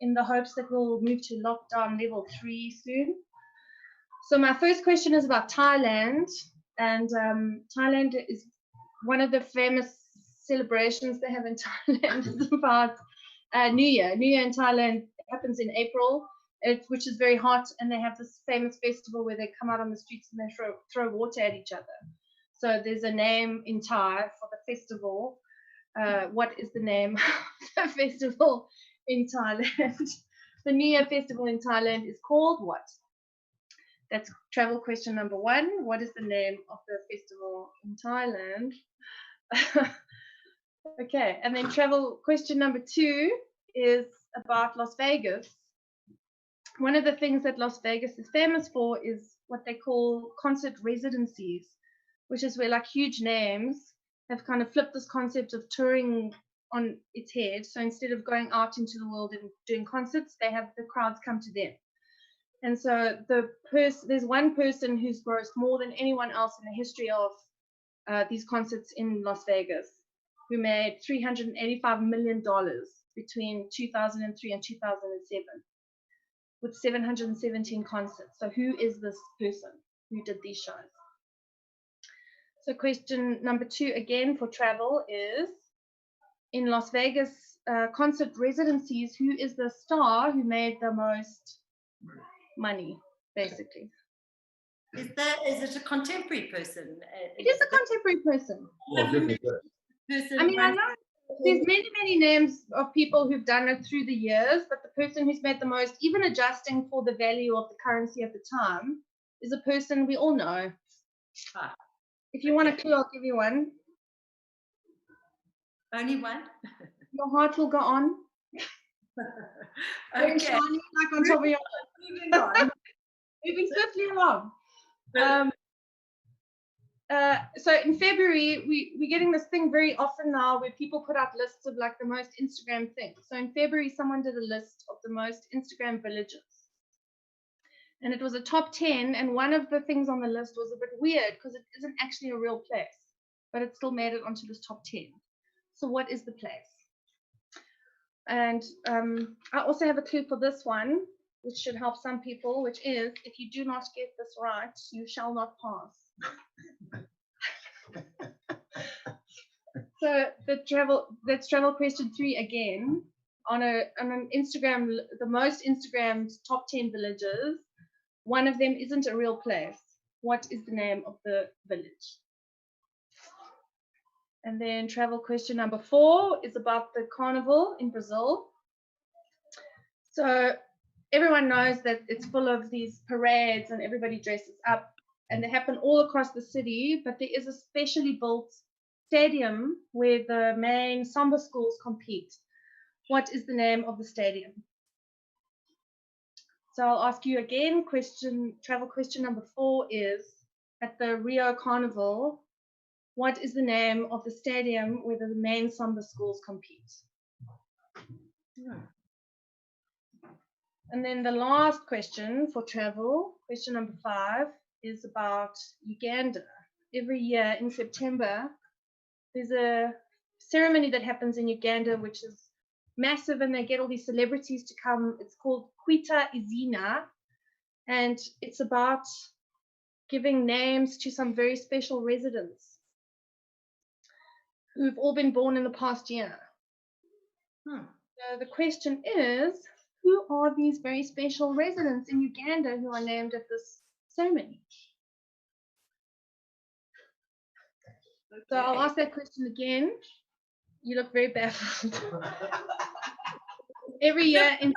Speaker 7: in the hopes that we'll move to lockdown level 3 soon. So my first question is about Thailand. And Thailand is one of the famous celebrations they have in Thailand is about New Year. New Year in Thailand happens in April, which is very hot. And they have this famous festival where they come out on the streets and they throw water at each other. So there's a name in Thai for the festival. What is the name of the festival in Thailand? The New Year festival in Thailand is called what? That's travel question number 1. What is the name of the festival in Thailand? Okay, and then travel question number 2 is about Las Vegas. One of the things that Las Vegas is famous for is what they call concert residencies, which is where like huge names have kind of flipped this concept of touring on its head. So instead of going out into the world and doing concerts, they have the crowds come to them. And so there's one person who's grossed more than anyone else in the history of these concerts in Las Vegas, who made $385 million between 2003 and 2007 with 717 concerts. So who is this person who did these shows? So question number 2 again for travel is, in Las Vegas concert residencies, who is the star who made the most money, basically?
Speaker 1: Is it a contemporary person?
Speaker 7: It is a contemporary person.
Speaker 1: person
Speaker 7: I mean, I know There's many names of people who've done it through the years, but the person who's made the most, even adjusting for the value of the currency at the time, is a person we all know. If you want a clue, I'll give you one.
Speaker 1: Only one?
Speaker 7: Your heart will go on. Very shiny, like on top of your head. Moving swiftly along. So in February, we're getting this thing very often now where people put out lists of like the most Instagram things. So in February, someone did a list of the most Instagram villages. And it was a top 10. And one of the things on the list was a bit weird because it isn't actually a real place, but it still made it onto this top 10. So what is the place? And I also have a clue for this one, which should help some people, which is, if you do not get this right, you shall not pass. So that's travel question 3 again. On an Instagram, the most Instagrammed top 10 villages, one of them isn't a real place. What is the name of the village? And then travel question number 4 is about the carnival in Brazil. So everyone knows that it's full of these parades and everybody dresses up, and they happen all across the city, but there is a specially built stadium where the main samba schools compete. What is the name of the stadium? So I'll ask you again, travel question number 4 is, at the Rio Carnival, what is the name of the stadium where the main samba schools compete? And then the last question for travel, question number 5, is about Uganda. Every year in September, there's a ceremony that happens in Uganda, which is massive, and they get all these celebrities to come. It's called Kwita Izina, and it's about giving names to some very special residents who've all been born in the past year. So the question is, who are these very special residents in Uganda who are named at this ceremony? So I'll ask that question again. You look very baffled. Every year in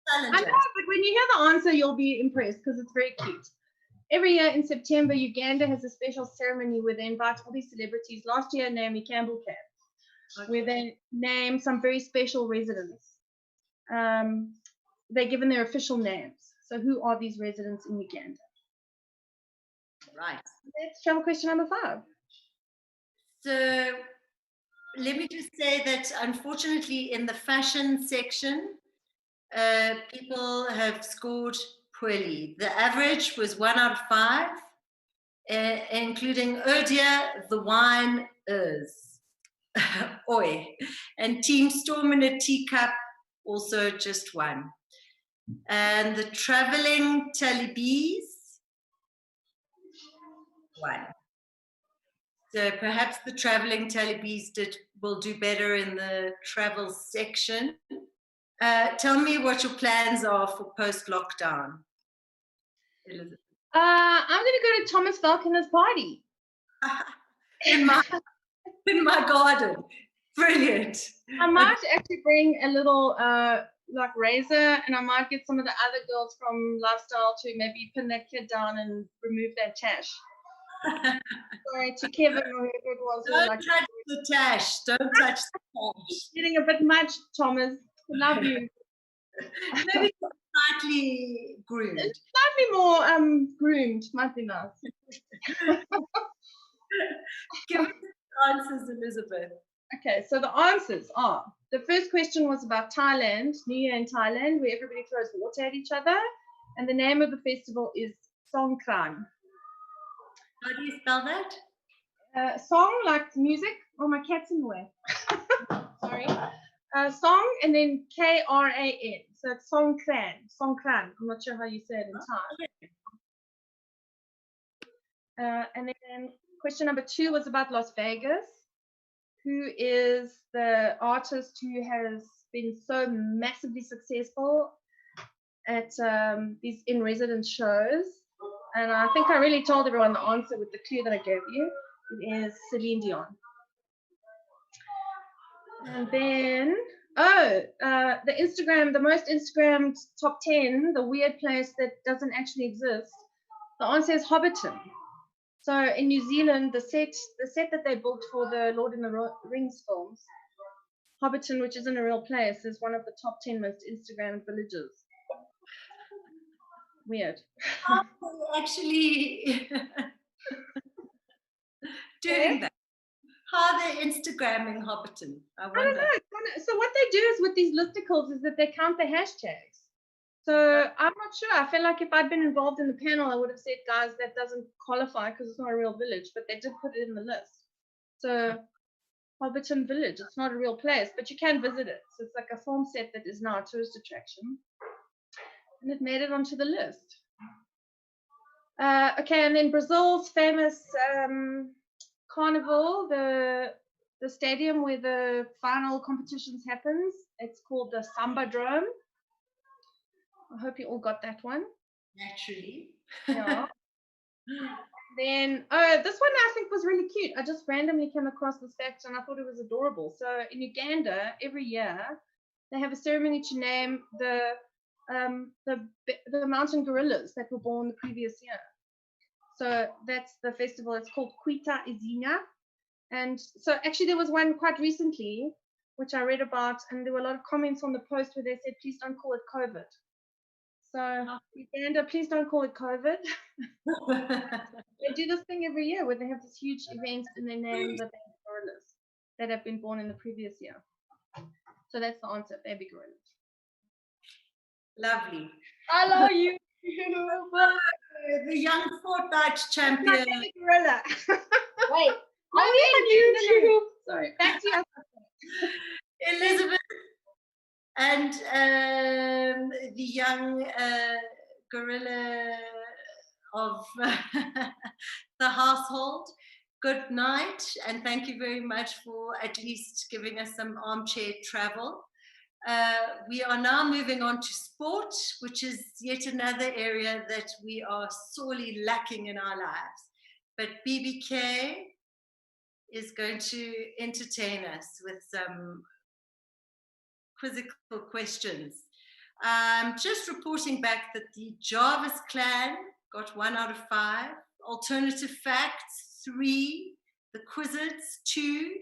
Speaker 7: I know, but when you hear the answer, you'll be impressed because it's very cute. Every year in September, Uganda has a special ceremony where they invite all these celebrities. Last year, Naomi Campbell came, where they name some very special residents. They're given their official names. So who are these residents in Uganda?
Speaker 1: Right.
Speaker 7: Let's travel question number 5.
Speaker 1: So let me just say that unfortunately in the fashion section, people have scored poorly. The average was 1 out of 5, including Odia, the wine is, oi, and Team Storm in a Teacup, also just 1. And the traveling Talibis, 1. So perhaps the traveling Talibis will do better in the travel section. Tell me what your plans are for post-lockdown, Elizabeth.
Speaker 7: I'm going to go to Thomas Falkiner's party.
Speaker 1: in my garden. Brilliant.
Speaker 7: I might actually bring a little like razor, and I might get some of the other girls from Lifestyle to maybe pin that kid down and remove that tash. Sorry to Kevin or whoever it was.
Speaker 1: Don't touch the tash. Don't touch the tash.
Speaker 7: Getting a bit much, Thomas. Love you.
Speaker 1: Maybe slightly groomed.
Speaker 7: Slightly more groomed. Might be nice.
Speaker 1: Give me the answers, Elizabeth.
Speaker 7: Okay, so the answers are, the first question was about Thailand, New Year in Thailand, where everybody throws water at each other. And the name of the festival is Songkran.
Speaker 1: How do you spell that?
Speaker 7: Song, like music. Oh, my cat's in the way. Sorry. Song and then K-R-A-N. So it's Songkran. Songkran. I'm not sure how you say it in Thai. And then question number 2 was about Las Vegas. Who is the artist who has been so massively successful at these in-residence shows? And I think I really told everyone the answer with the clue that I gave you. It is Celine Dion. And then, the Instagram, the most Instagrammed top 10, the weird place that doesn't actually exist. The answer is Hobbiton. So in New Zealand, the set that they built for the Lord and the Rings films, Hobbiton, which isn't a real place, is one of the top 10 most Instagrammed villages. Weird.
Speaker 1: Actually doing that. How are they Instagramming Hobbiton? I
Speaker 7: don't know. So what they do is with these listicles is that they count the hashtags. So I'm not sure. I feel like if I'd been involved in the panel, I would have said, guys, that doesn't qualify because it's not a real village, but they did put it in the list. So Hobbiton Village, it's not a real place, but you can visit it. So it's like a film set that is now a tourist attraction. And it made it onto the list. Okay, and then Brazil's famous carnival, the stadium where the final competitions happens, it's called the Samba Drome. I hope you all got that one.
Speaker 1: Naturally.
Speaker 7: Yeah. Then, this one I think was really cute. I just randomly came across this fact and I thought it was adorable. So in Uganda, every year, they have a ceremony to name the mountain gorillas that were born the previous year. So that's the festival. It's called Kwita Izinya. And so actually there was one quite recently, which I read about, and there were a lot of comments on the post where they said, please don't call it COVID. So Uganda, please don't call it COVID. They do this thing every year where they have this huge event and they name the baby gorillas that have been born in the previous year. So that's the answer, baby gorillas.
Speaker 1: Lovely.
Speaker 7: Hello, you.
Speaker 1: The young fortnight champion.
Speaker 7: Baby gorilla.
Speaker 4: Wait.
Speaker 7: YouTube. Sorry. Back to you.
Speaker 1: Elizabeth and the young gorilla of the household. Good night, and thank you very much for at least giving us some armchair travel. We are now moving on to sport, which is yet another area that we are sorely lacking in our lives. But BBK is going to entertain us with some quizzical questions. Just reporting back that the Jarvis clan got 1 out of 5. Alternative facts, 3. The Quizzits, 2.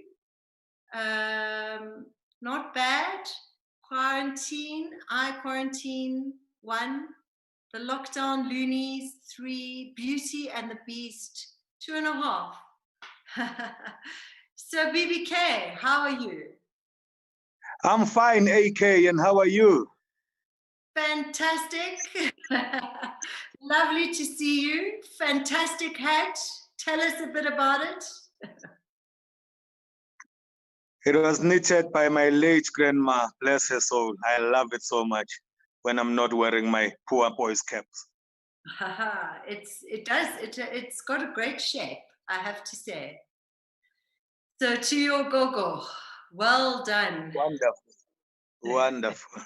Speaker 1: Not bad. Quarantine, quarantine, 1. The Lockdown Loonies, 3. Beauty and the Beast, 2.5. So BBK, how are you?
Speaker 8: I'm fine, AK, and how are you?
Speaker 1: Fantastic. Lovely to see you. Fantastic hat. Tell us a bit about it.
Speaker 8: It was knitted by my late grandma, bless her soul. I love it so much when I'm not wearing my poor boy's caps.
Speaker 1: It's got a great shape, I have to say. So to your gogo, well done.
Speaker 8: Wonderful, wonderful.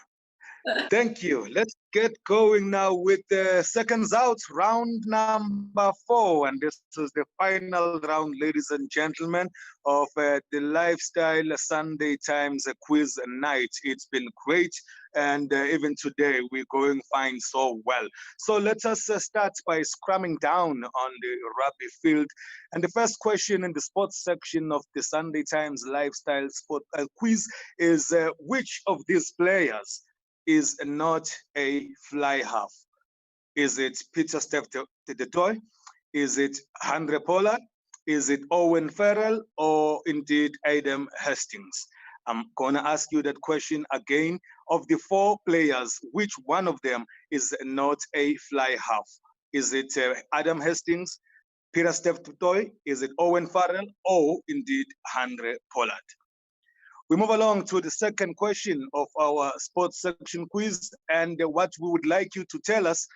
Speaker 8: Thank you. Let's get going now with the seconds out, round number 4. And this is the final round, ladies and gentlemen, of the Lifestyle Sunday Times quiz night. It's been great. And even today, we're going fine so well. So let us start by scrumming down on the rugby field. And the first question in the sports section of the Sunday Times Lifestyle Sport quiz is which of these players is not a fly half? Is it Peter Steph the Toy? Is it Andre Pollard? Is it Owen Farrell? Or indeed Adam Hastings? I'm gonna ask you that question again. Of the 4 players, which one of them is not a fly half? Is it Adam Hastings, Peter Steph the Toy? Is it Owen Farrell? Or indeed Andre Pollard? We move along to the second question of our sports section quiz. And what we would like you to tell us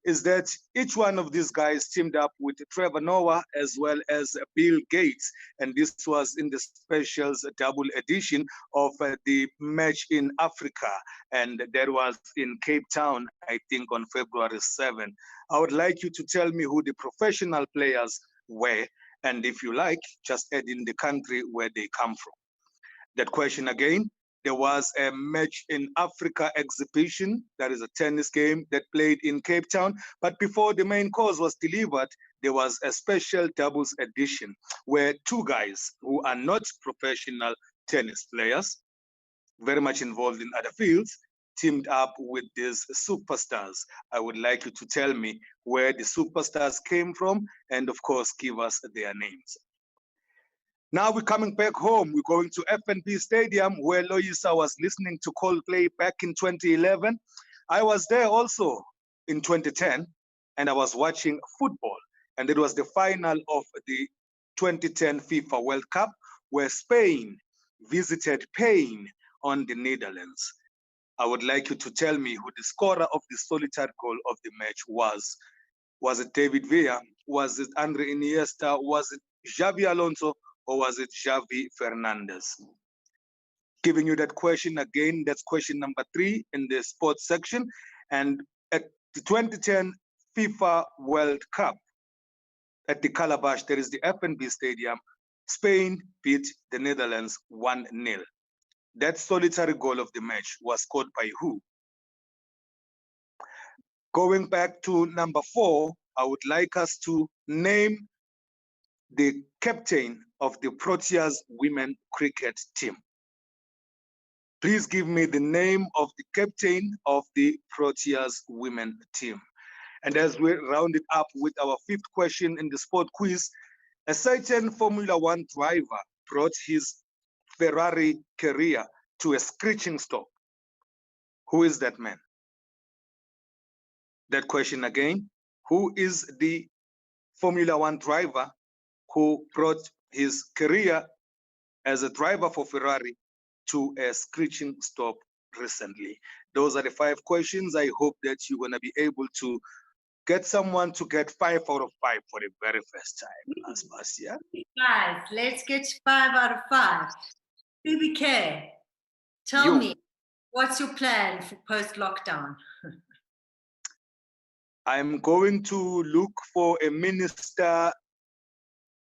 Speaker 8: is that each one of these guys teamed up with Trevor Noah as well as Bill Gates. And this was in the specials double edition of the match in Africa. And that was in Cape Town, I think on February 7. I would like you to tell me who the professional players were. And if you like, just add in the country where they come from. That question again, there was a match in Africa exhibition, that is a tennis game that played in Cape Town. But before the main course was delivered, there was a special doubles edition where two guys who are not professional tennis players, very much involved in other fields, teamed up with these superstars. I would like you to tell me where the superstars came from and of course give us their names. Now we're coming back home. We're going to FNB Stadium where Yolisa was listening to Coldplay back in 2011. I was there also in 2010 and I was watching football. And it was the final of the 2010 FIFA World Cup where Spain visited Spain on the Netherlands. I would like you to tell me who the scorer of the solitary goal of the match was. Was it David Villa? Was it Andre Iniesta? Was it Xavi Alonso? Or was it Xavi Fernandez? Giving you that question again, that's question number 3 in the sports section. And at the 2010 FIFA World Cup, at the Calabash, there is the FNB Stadium, Spain beat the Netherlands 1-0. That solitary goal of the match was scored by who? Going back to number 4, I would like us to name the captain of the Proteas women cricket team. Please give me the name of the captain of the Proteas women team. And as we round it up with our 5th question in the sport quiz, a certain Formula One driver brought his Ferrari career to a screeching stop. Who is that man? That question again, who is the Formula One driver who brought his career as a driver for Ferrari to a screeching stop recently? Those are the 5 questions. I hope that you're going to be able to get someone to get 5 out of 5 for the very first time. Aspasia.
Speaker 1: Guys, let's get 5 out of 5. BBK, tell me, what's your plan for post-lockdown?
Speaker 8: I'm going to look for a minister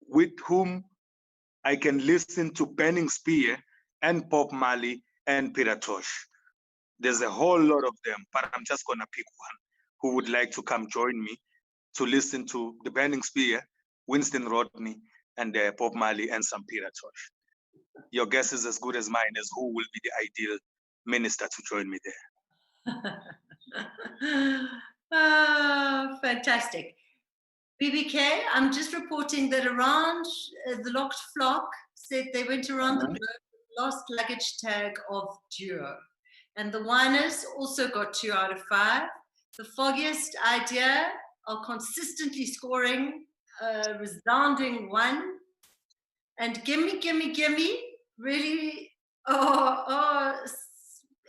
Speaker 8: with whom I can listen to Burning Spear and Bob Marley and Peter Tosh. There's a whole lot of them, but I'm just going to pick one who would like to come join me to listen to the Burning Spear, Winston Rodney, and Bob Marley and some Peter Tosh. Your guess is as good as mine as who will be the ideal minister to join me there.
Speaker 1: Oh, fantastic. BBK, I'm just reporting that around the Locked Flock said they went around the globe with lost luggage tag of duo. And the whiners also got 2 out of 5. The foggiest idea are consistently scoring a resounding 1. And gimme, really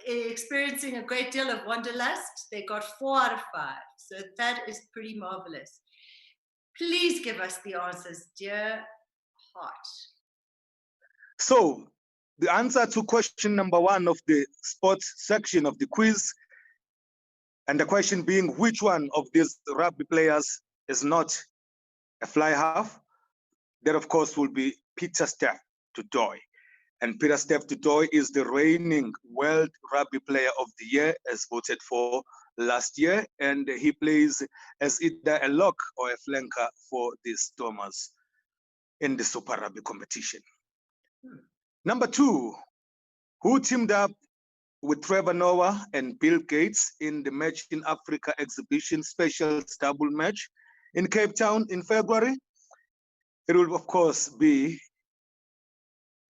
Speaker 1: experiencing a great deal of wanderlust. They got 4 out of 5. So that is pretty marvelous. Please give us the answers, dear heart.
Speaker 8: So the answer to question number 1 of the sports section of the quiz, and the question being which one of these rugby players is not a fly half, that of course will be Peter Steph du Toit. And Peter Steph du Toit is the reigning World Rugby Player of the Year as voted for last year. And he plays as either a lock or a flanker for the Stormers in the Super Rugby competition. Number 2, who teamed up with Trevor Noah and Bill Gates in the Match in Africa exhibition special double match in Cape Town in February? It will, of course, be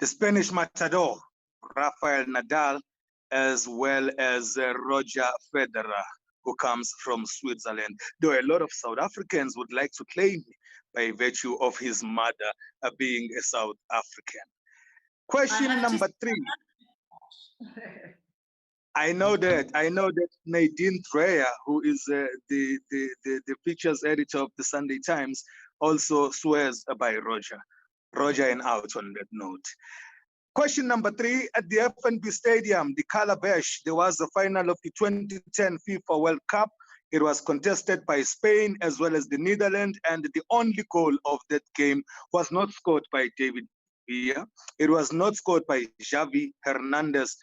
Speaker 8: the Spanish matador, Rafael Nadal, as well as Roger Federer, who comes from Switzerland. Though a lot of South Africans would like to claim by virtue of his mother being a South African. Question number 3. I know that Nadine Dreyer, who is the features editor of the Sunday Times, also swears by Roger. Roger and out on that note. Question number 3, at the FNB Stadium, the Calabash, there was the final of the 2010 FIFA World Cup. It was contested by Spain as well as the Netherlands, and the only goal of that game was not scored by David here. It was not scored by Xavi Hernandez.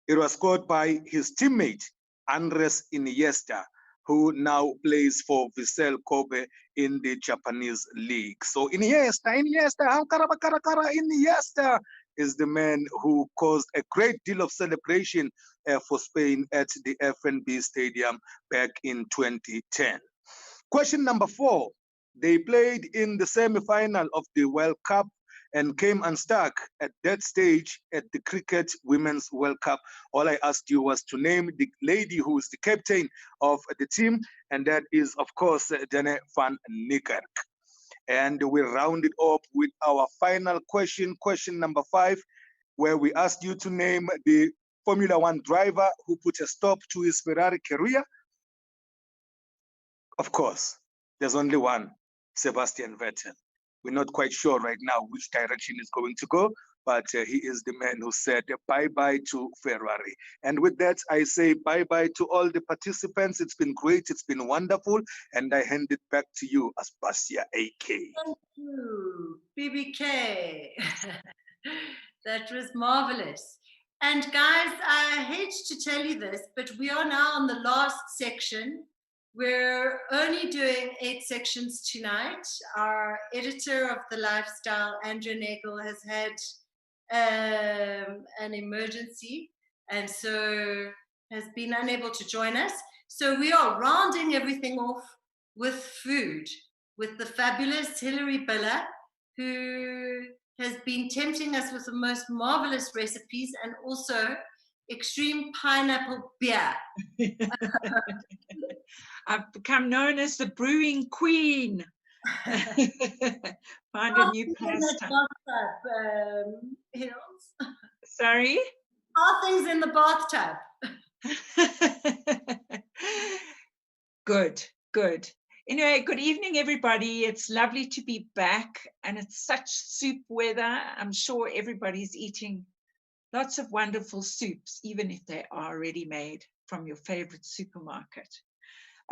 Speaker 8: It was scored by his teammate, Andres Iniesta, who now plays for Vissel Kobe in the Japanese league. So Iniesta, Iniesta is the man who caused a great deal of celebration for Spain at the FNB Stadium back in 2010. Question number 4. They played in the semi-final of the World Cup and came unstuck at that stage at the Cricket Women's World Cup. All I asked you was to name the lady who is the captain of the team, and that is, of course, Dane van Niekerk. And we rounded up with our final question, question number 5, where we asked you to name the Formula One driver who put a stop to his Ferrari career. Of course, there's only one, Sebastian Vettel. We're not quite sure right now which direction is going to go, but he is the man who said bye-bye to Ferrari. And with that, I say bye-bye to all the participants. It's been great. It's been wonderful. And I hand it back to you, Aspasia AK.
Speaker 1: Thank you, BBK. That was marvelous. And guys, I hate to tell you this, but we are now on the last section. We're only doing 8 sections tonight. Our editor of the Lifestyle, Andrea Nagel, has had an emergency and so has been unable to join us. So we are rounding everything off with food, with the fabulous Hilary Biller, who has been tempting us with the most marvelous recipes and also extreme pineapple beer.
Speaker 9: I've become known as the brewing queen. Find a new pastime. Sorry?
Speaker 1: Are things in the bathtub?
Speaker 9: Good, good. Anyway, good evening, everybody. It's lovely to be back, and it's such soup weather. I'm sure everybody's eating lots of wonderful soups, even if they are already made from your favorite supermarket.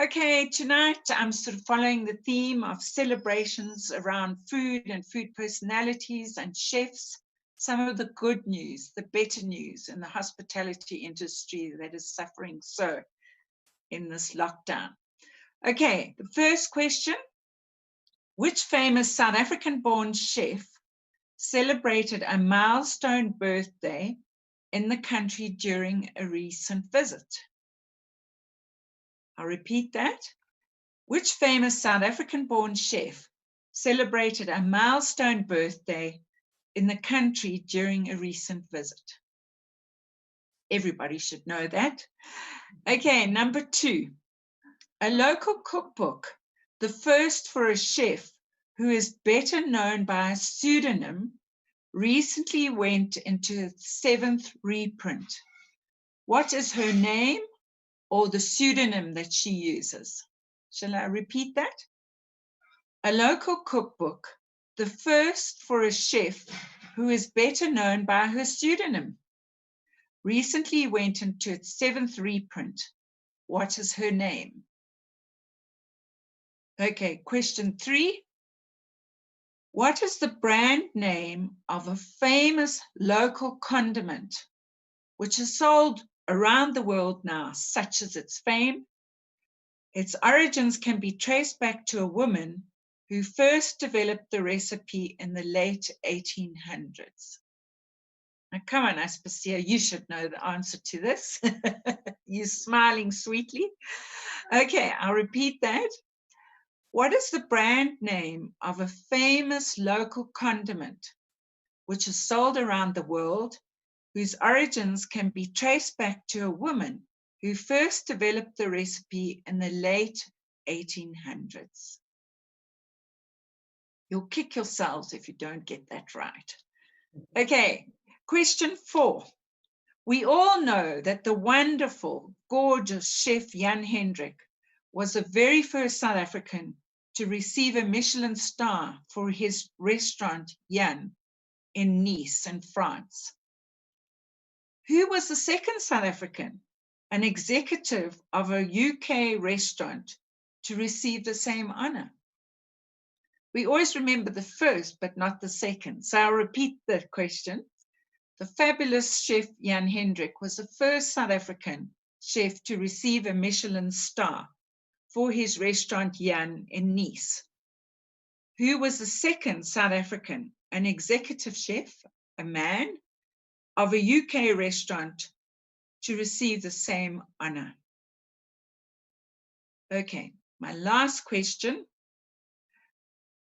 Speaker 9: Okay, tonight I'm sort of following the theme of celebrations around food and food personalities and chefs, some of the good news, the better news in the hospitality industry that is suffering so in this lockdown. Okay, the first question, which famous South African-born chef celebrated a milestone birthday in the country during a recent visit? I'll repeat that. Which famous South African-born chef celebrated a milestone birthday in the country during a recent visit? Everybody should know that. Okay, number 2. A local cookbook, the first for a chef who is better known by a pseudonym, recently went into its 7th reprint. What is her name or the pseudonym that she uses? Shall I repeat that? A local cookbook, the first for a chef who is better known by her pseudonym, recently went into its 7th reprint. What is her name? Okay, question 3. What is the brand name of a famous local condiment which is sold around the world now, such as its fame? Its origins can be traced back to a woman who first developed the recipe in the late 1800s. Now, come on, Aspasia, you should know the answer to this. You're smiling sweetly. Okay, I'll repeat that. What is the brand name of a famous local condiment which is sold around the world, whose origins can be traced back to a woman who first developed the recipe in the late 1800s? You'll kick yourselves if you don't get that right. Okay, question 4. We all know that the wonderful, gorgeous chef Jan Hendrik was the very first South African to receive a Michelin star for his restaurant Jan in Nice in France. Who was the second South African, an executive of a UK restaurant, to receive the same honor? We always remember the first, but not the second. So I'll repeat the question. The fabulous chef Jan Hendrik was the first South African chef to receive a Michelin star for his restaurant Jan in Nice. Who was the second South African, an executive chef, a man, of a UK restaurant to receive the same honor? Okay, my last question.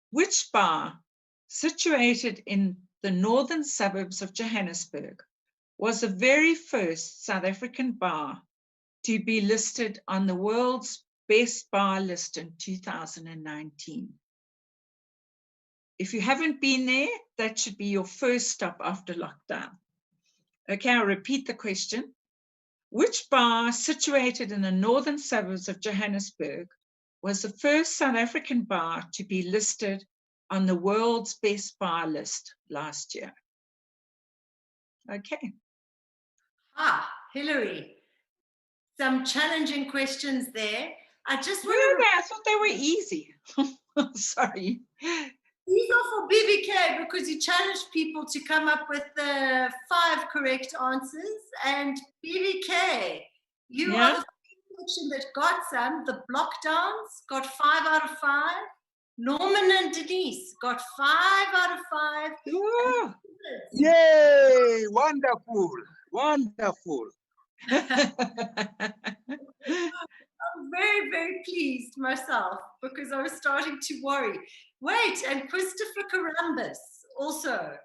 Speaker 9: Which bar, situated in the northern suburbs of Johannesburg, was the very first South African bar to be listed on the world's best bar list in 2019? If you haven't been there, that should be your first stop after lockdown. Okay, I'll repeat the question. Which bar, situated in the northern suburbs of Johannesburg, was the first South African bar to be listed on the world's best bar list last year? Okay.
Speaker 1: Hilary, some challenging questions there. I just want
Speaker 9: to... I thought they were easy. Sorry.
Speaker 1: These are for BBK because you challenged people to come up with 5 correct answers. And BBK, you are the section that got some. The Blockdowns got 5 out of 5. Norman and Denise got 5 out of 5.
Speaker 9: Ooh.
Speaker 8: Yay! Wonderful. Wonderful.
Speaker 1: I'm very, very pleased myself because I was starting to worry. Wait, and Christopher Carambus also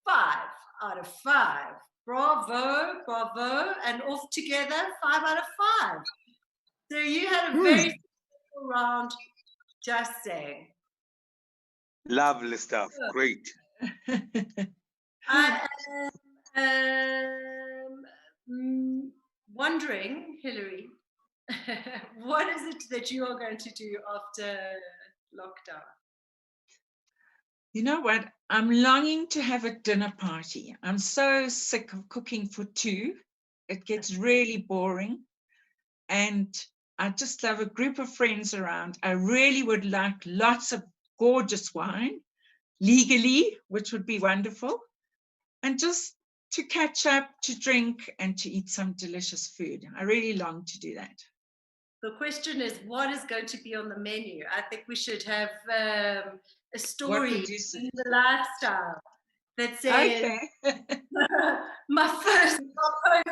Speaker 1: 5 out of 5. Bravo, bravo, and all together 5 out of 5. So you had a very successful round, just saying.
Speaker 8: Lovely stuff. Great.
Speaker 1: I am wondering, Hilary, what is it that you are going to do after lockdown?
Speaker 9: You know what? I'm longing to have a dinner party. I'm so sick of cooking for 2. It gets really boring. And I just love a group of friends around. I really would like lots of gorgeous wine, legally, which would be wonderful. And just to catch up, to drink, and to eat some delicious food. I really long to do that.
Speaker 1: The question is, what is going to be on the menu? I think we should have a story in the lifestyle that says, my first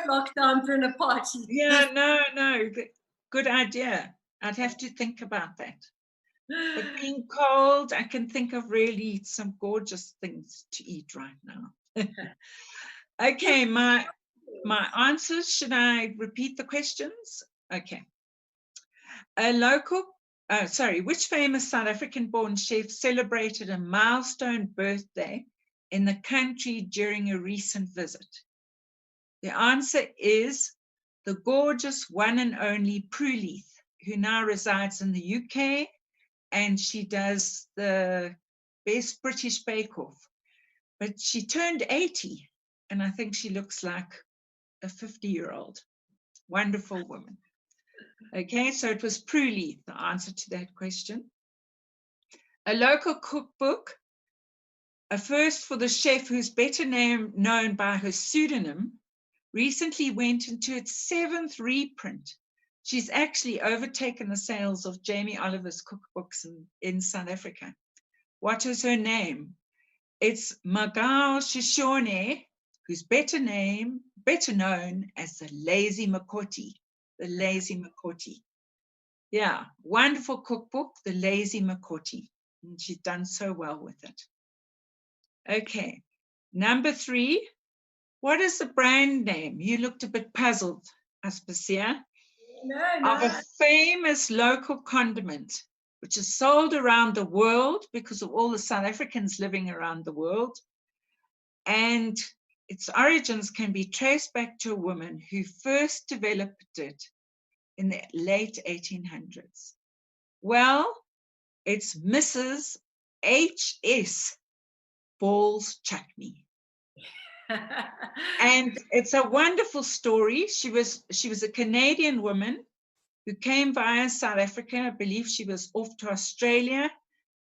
Speaker 1: lockdown dinner party.
Speaker 9: Yeah, no, good idea. I'd have to think about that. But being cold, I can think of really some gorgeous things to eat right now. Okay, my answers, should I repeat the questions? Okay. Which famous South African-born chef celebrated a milestone birthday in the country during a recent visit? The answer is the gorgeous one and only Prue Leith, who now resides in the UK, and she does the Best British Bake Off. But she turned 80, and I think she looks like a 50-year-old. Wonderful woman. Okay, so it was Prue Leith, the answer to that question. A local cookbook, a first for the chef who's better known by her pseudonym, recently went into its 7th reprint. She's actually overtaken the sales of Jamie Oliver's cookbooks in South Africa. What is her name? It's Mkele Shishone, who's better known as the Lazy Makoti. The Lazy Makoti. Yeah, wonderful cookbook, The Lazy Makoti. And she's done so well with it. Okay, number 3. What is the brand name? You looked a bit puzzled, Aspasia.
Speaker 1: No.
Speaker 9: Of a famous local condiment, which is sold around the world because of all the South Africans living around the world. And its origins can be traced back to a woman who first developed it in the late 1800s. Well, it's Mrs. H.S. Ball's chutney. And it's a wonderful story. She was a Canadian woman who came via South Africa. I believe she was off to Australia,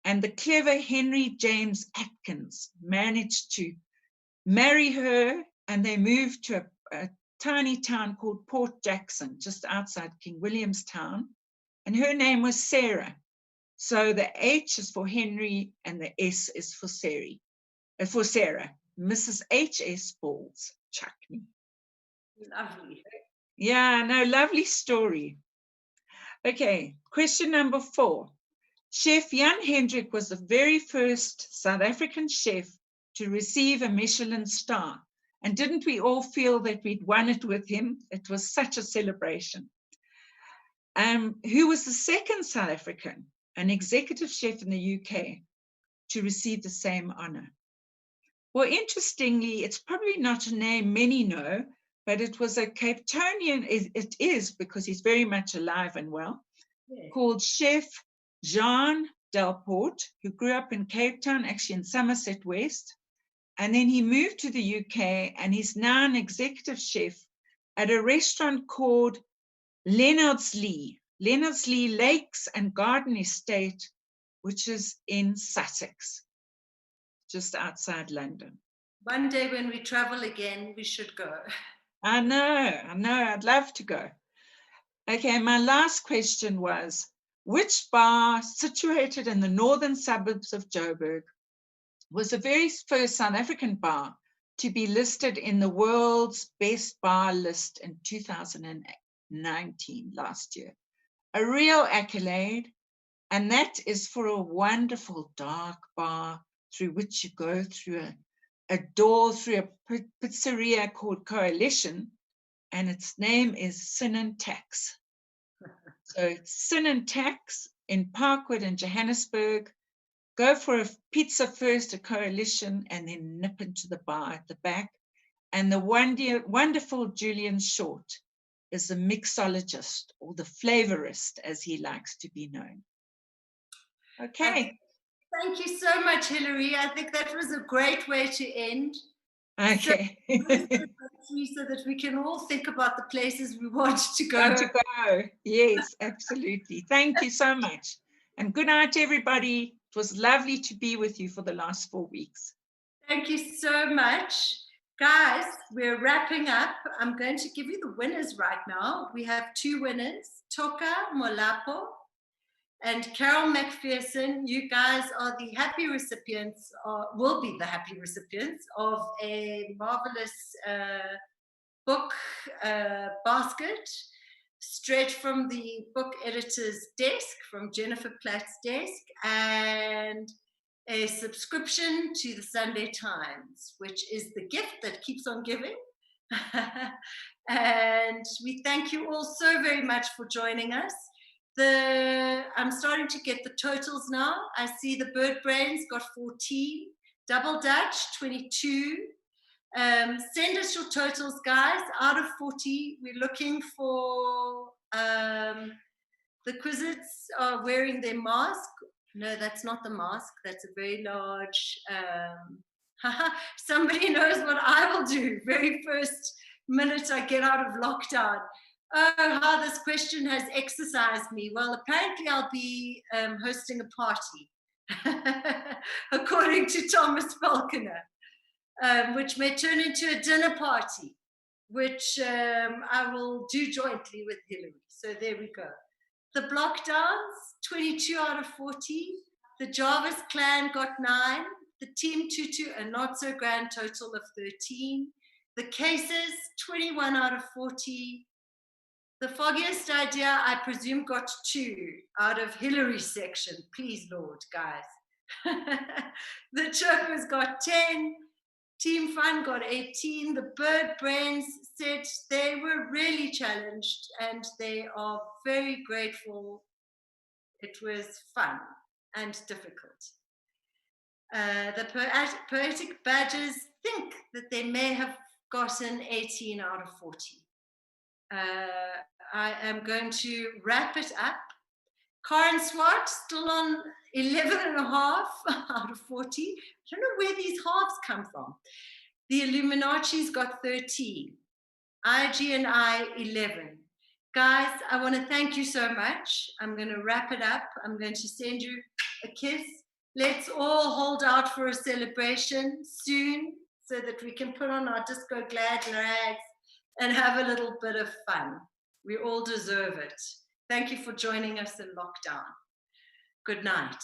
Speaker 9: and the clever Henry James Atkins managed to marry her, and they moved to a tiny town called Port Jackson, just outside King Williamstown, and her name was Sarah. So the H is for Henry and the S is for Sarah. Mrs. H.S. Balls Chuckney.
Speaker 1: Lovely.
Speaker 9: Yeah, no, lovely story. Okay, question number 4. Chef Jan Hendrik was the very first South African chef to receive a Michelin star. And didn't we all feel that we'd won it with him? It was such a celebration. Who was the second South African, an executive chef in the UK, to receive the same honor? Well, interestingly, it's probably not a name many know, but it was a Cape Townian, it is because he's very much alive and well, called Chef Jean Delport, who grew up in Cape Town, actually in Somerset West. And then he moved to the UK and he's now an executive chef at a restaurant called Leonard's Lee Lakes and Garden Estate, which is in Sussex, just outside London.
Speaker 1: One day when we travel again, we should go.
Speaker 9: I know, I'd love to go. Okay, my last question was, which bar situated in the northern suburbs of Joburg was the very first South African bar to be listed in the world's best bar list in 2019, last year? A real accolade, and that is for a wonderful dark bar through which you go through a door through a pizzeria called Coalition, and its name is Sin and Tax. So Sin and Tax in Parkwood in Johannesburg. Go for a pizza first, a Coalition, and then nip into the bar at the back. And the wonderful Julian Short is the mixologist, or the flavorist, as he likes to be known. Okay.
Speaker 1: Thank you so much, Hilary. I think that was a great way to end.
Speaker 9: Okay.
Speaker 1: So that we can all think about the places we want to go.
Speaker 9: Yes, absolutely. Thank you so much. And good night, everybody. It was lovely to be with you for the last 4 weeks.
Speaker 1: Thank you so much. Guys, we're wrapping up. I'm going to give you the winners right now. We have 2 winners, Toka Molapo and Carol McPherson. You guys are the happy recipients, or will be the happy recipients of a marvelous book basket straight from the book editor's desk, from Jennifer Platt's desk, and a subscription to the Sunday Times, which is the gift that keeps on giving. And we thank you all so very much for joining us. I'm starting to get the totals now. I see the Bird Brains got 14, Double Dutch 22. Send us your totals, guys. Out of 40, we're looking for the Quizzits are wearing their mask. No, that's not the mask. That's a very large. Somebody knows what I will do very first minute I get out of lockdown. Oh, how this question has exercised me. Well, apparently I'll be hosting a party, according to Thomas Falkiner, which may turn into a dinner party, which I will do jointly with Hilary. So there we go. The block downs, 22 out of 40. The Jarvis clan got 9. The Team Tutu, a not so grand total of 13. The cases, 21 out of 40. The foggiest idea, I presume, got 2 out of Hilary's section. Please, Lord, guys. The Chirpers got 10. Team Fun got 18. The Bird Brains said they were really challenged and they are very grateful. It was fun and difficult. The Poetic Badgers think that they may have gotten 18 out of 40. I am going to wrap it up. Karen Swart still on 11.5 out of 40. I don't know where these halves come from. The Illuminati's got 13. IG and I 11. Guys, I want to thank you so much. I'm going to wrap it up. I'm going to send you a kiss Let's all hold out for a celebration soon so that we can put on our disco glad rags and have a little bit of fun. We all deserve it. Thank you for joining us in lockdown. Good night.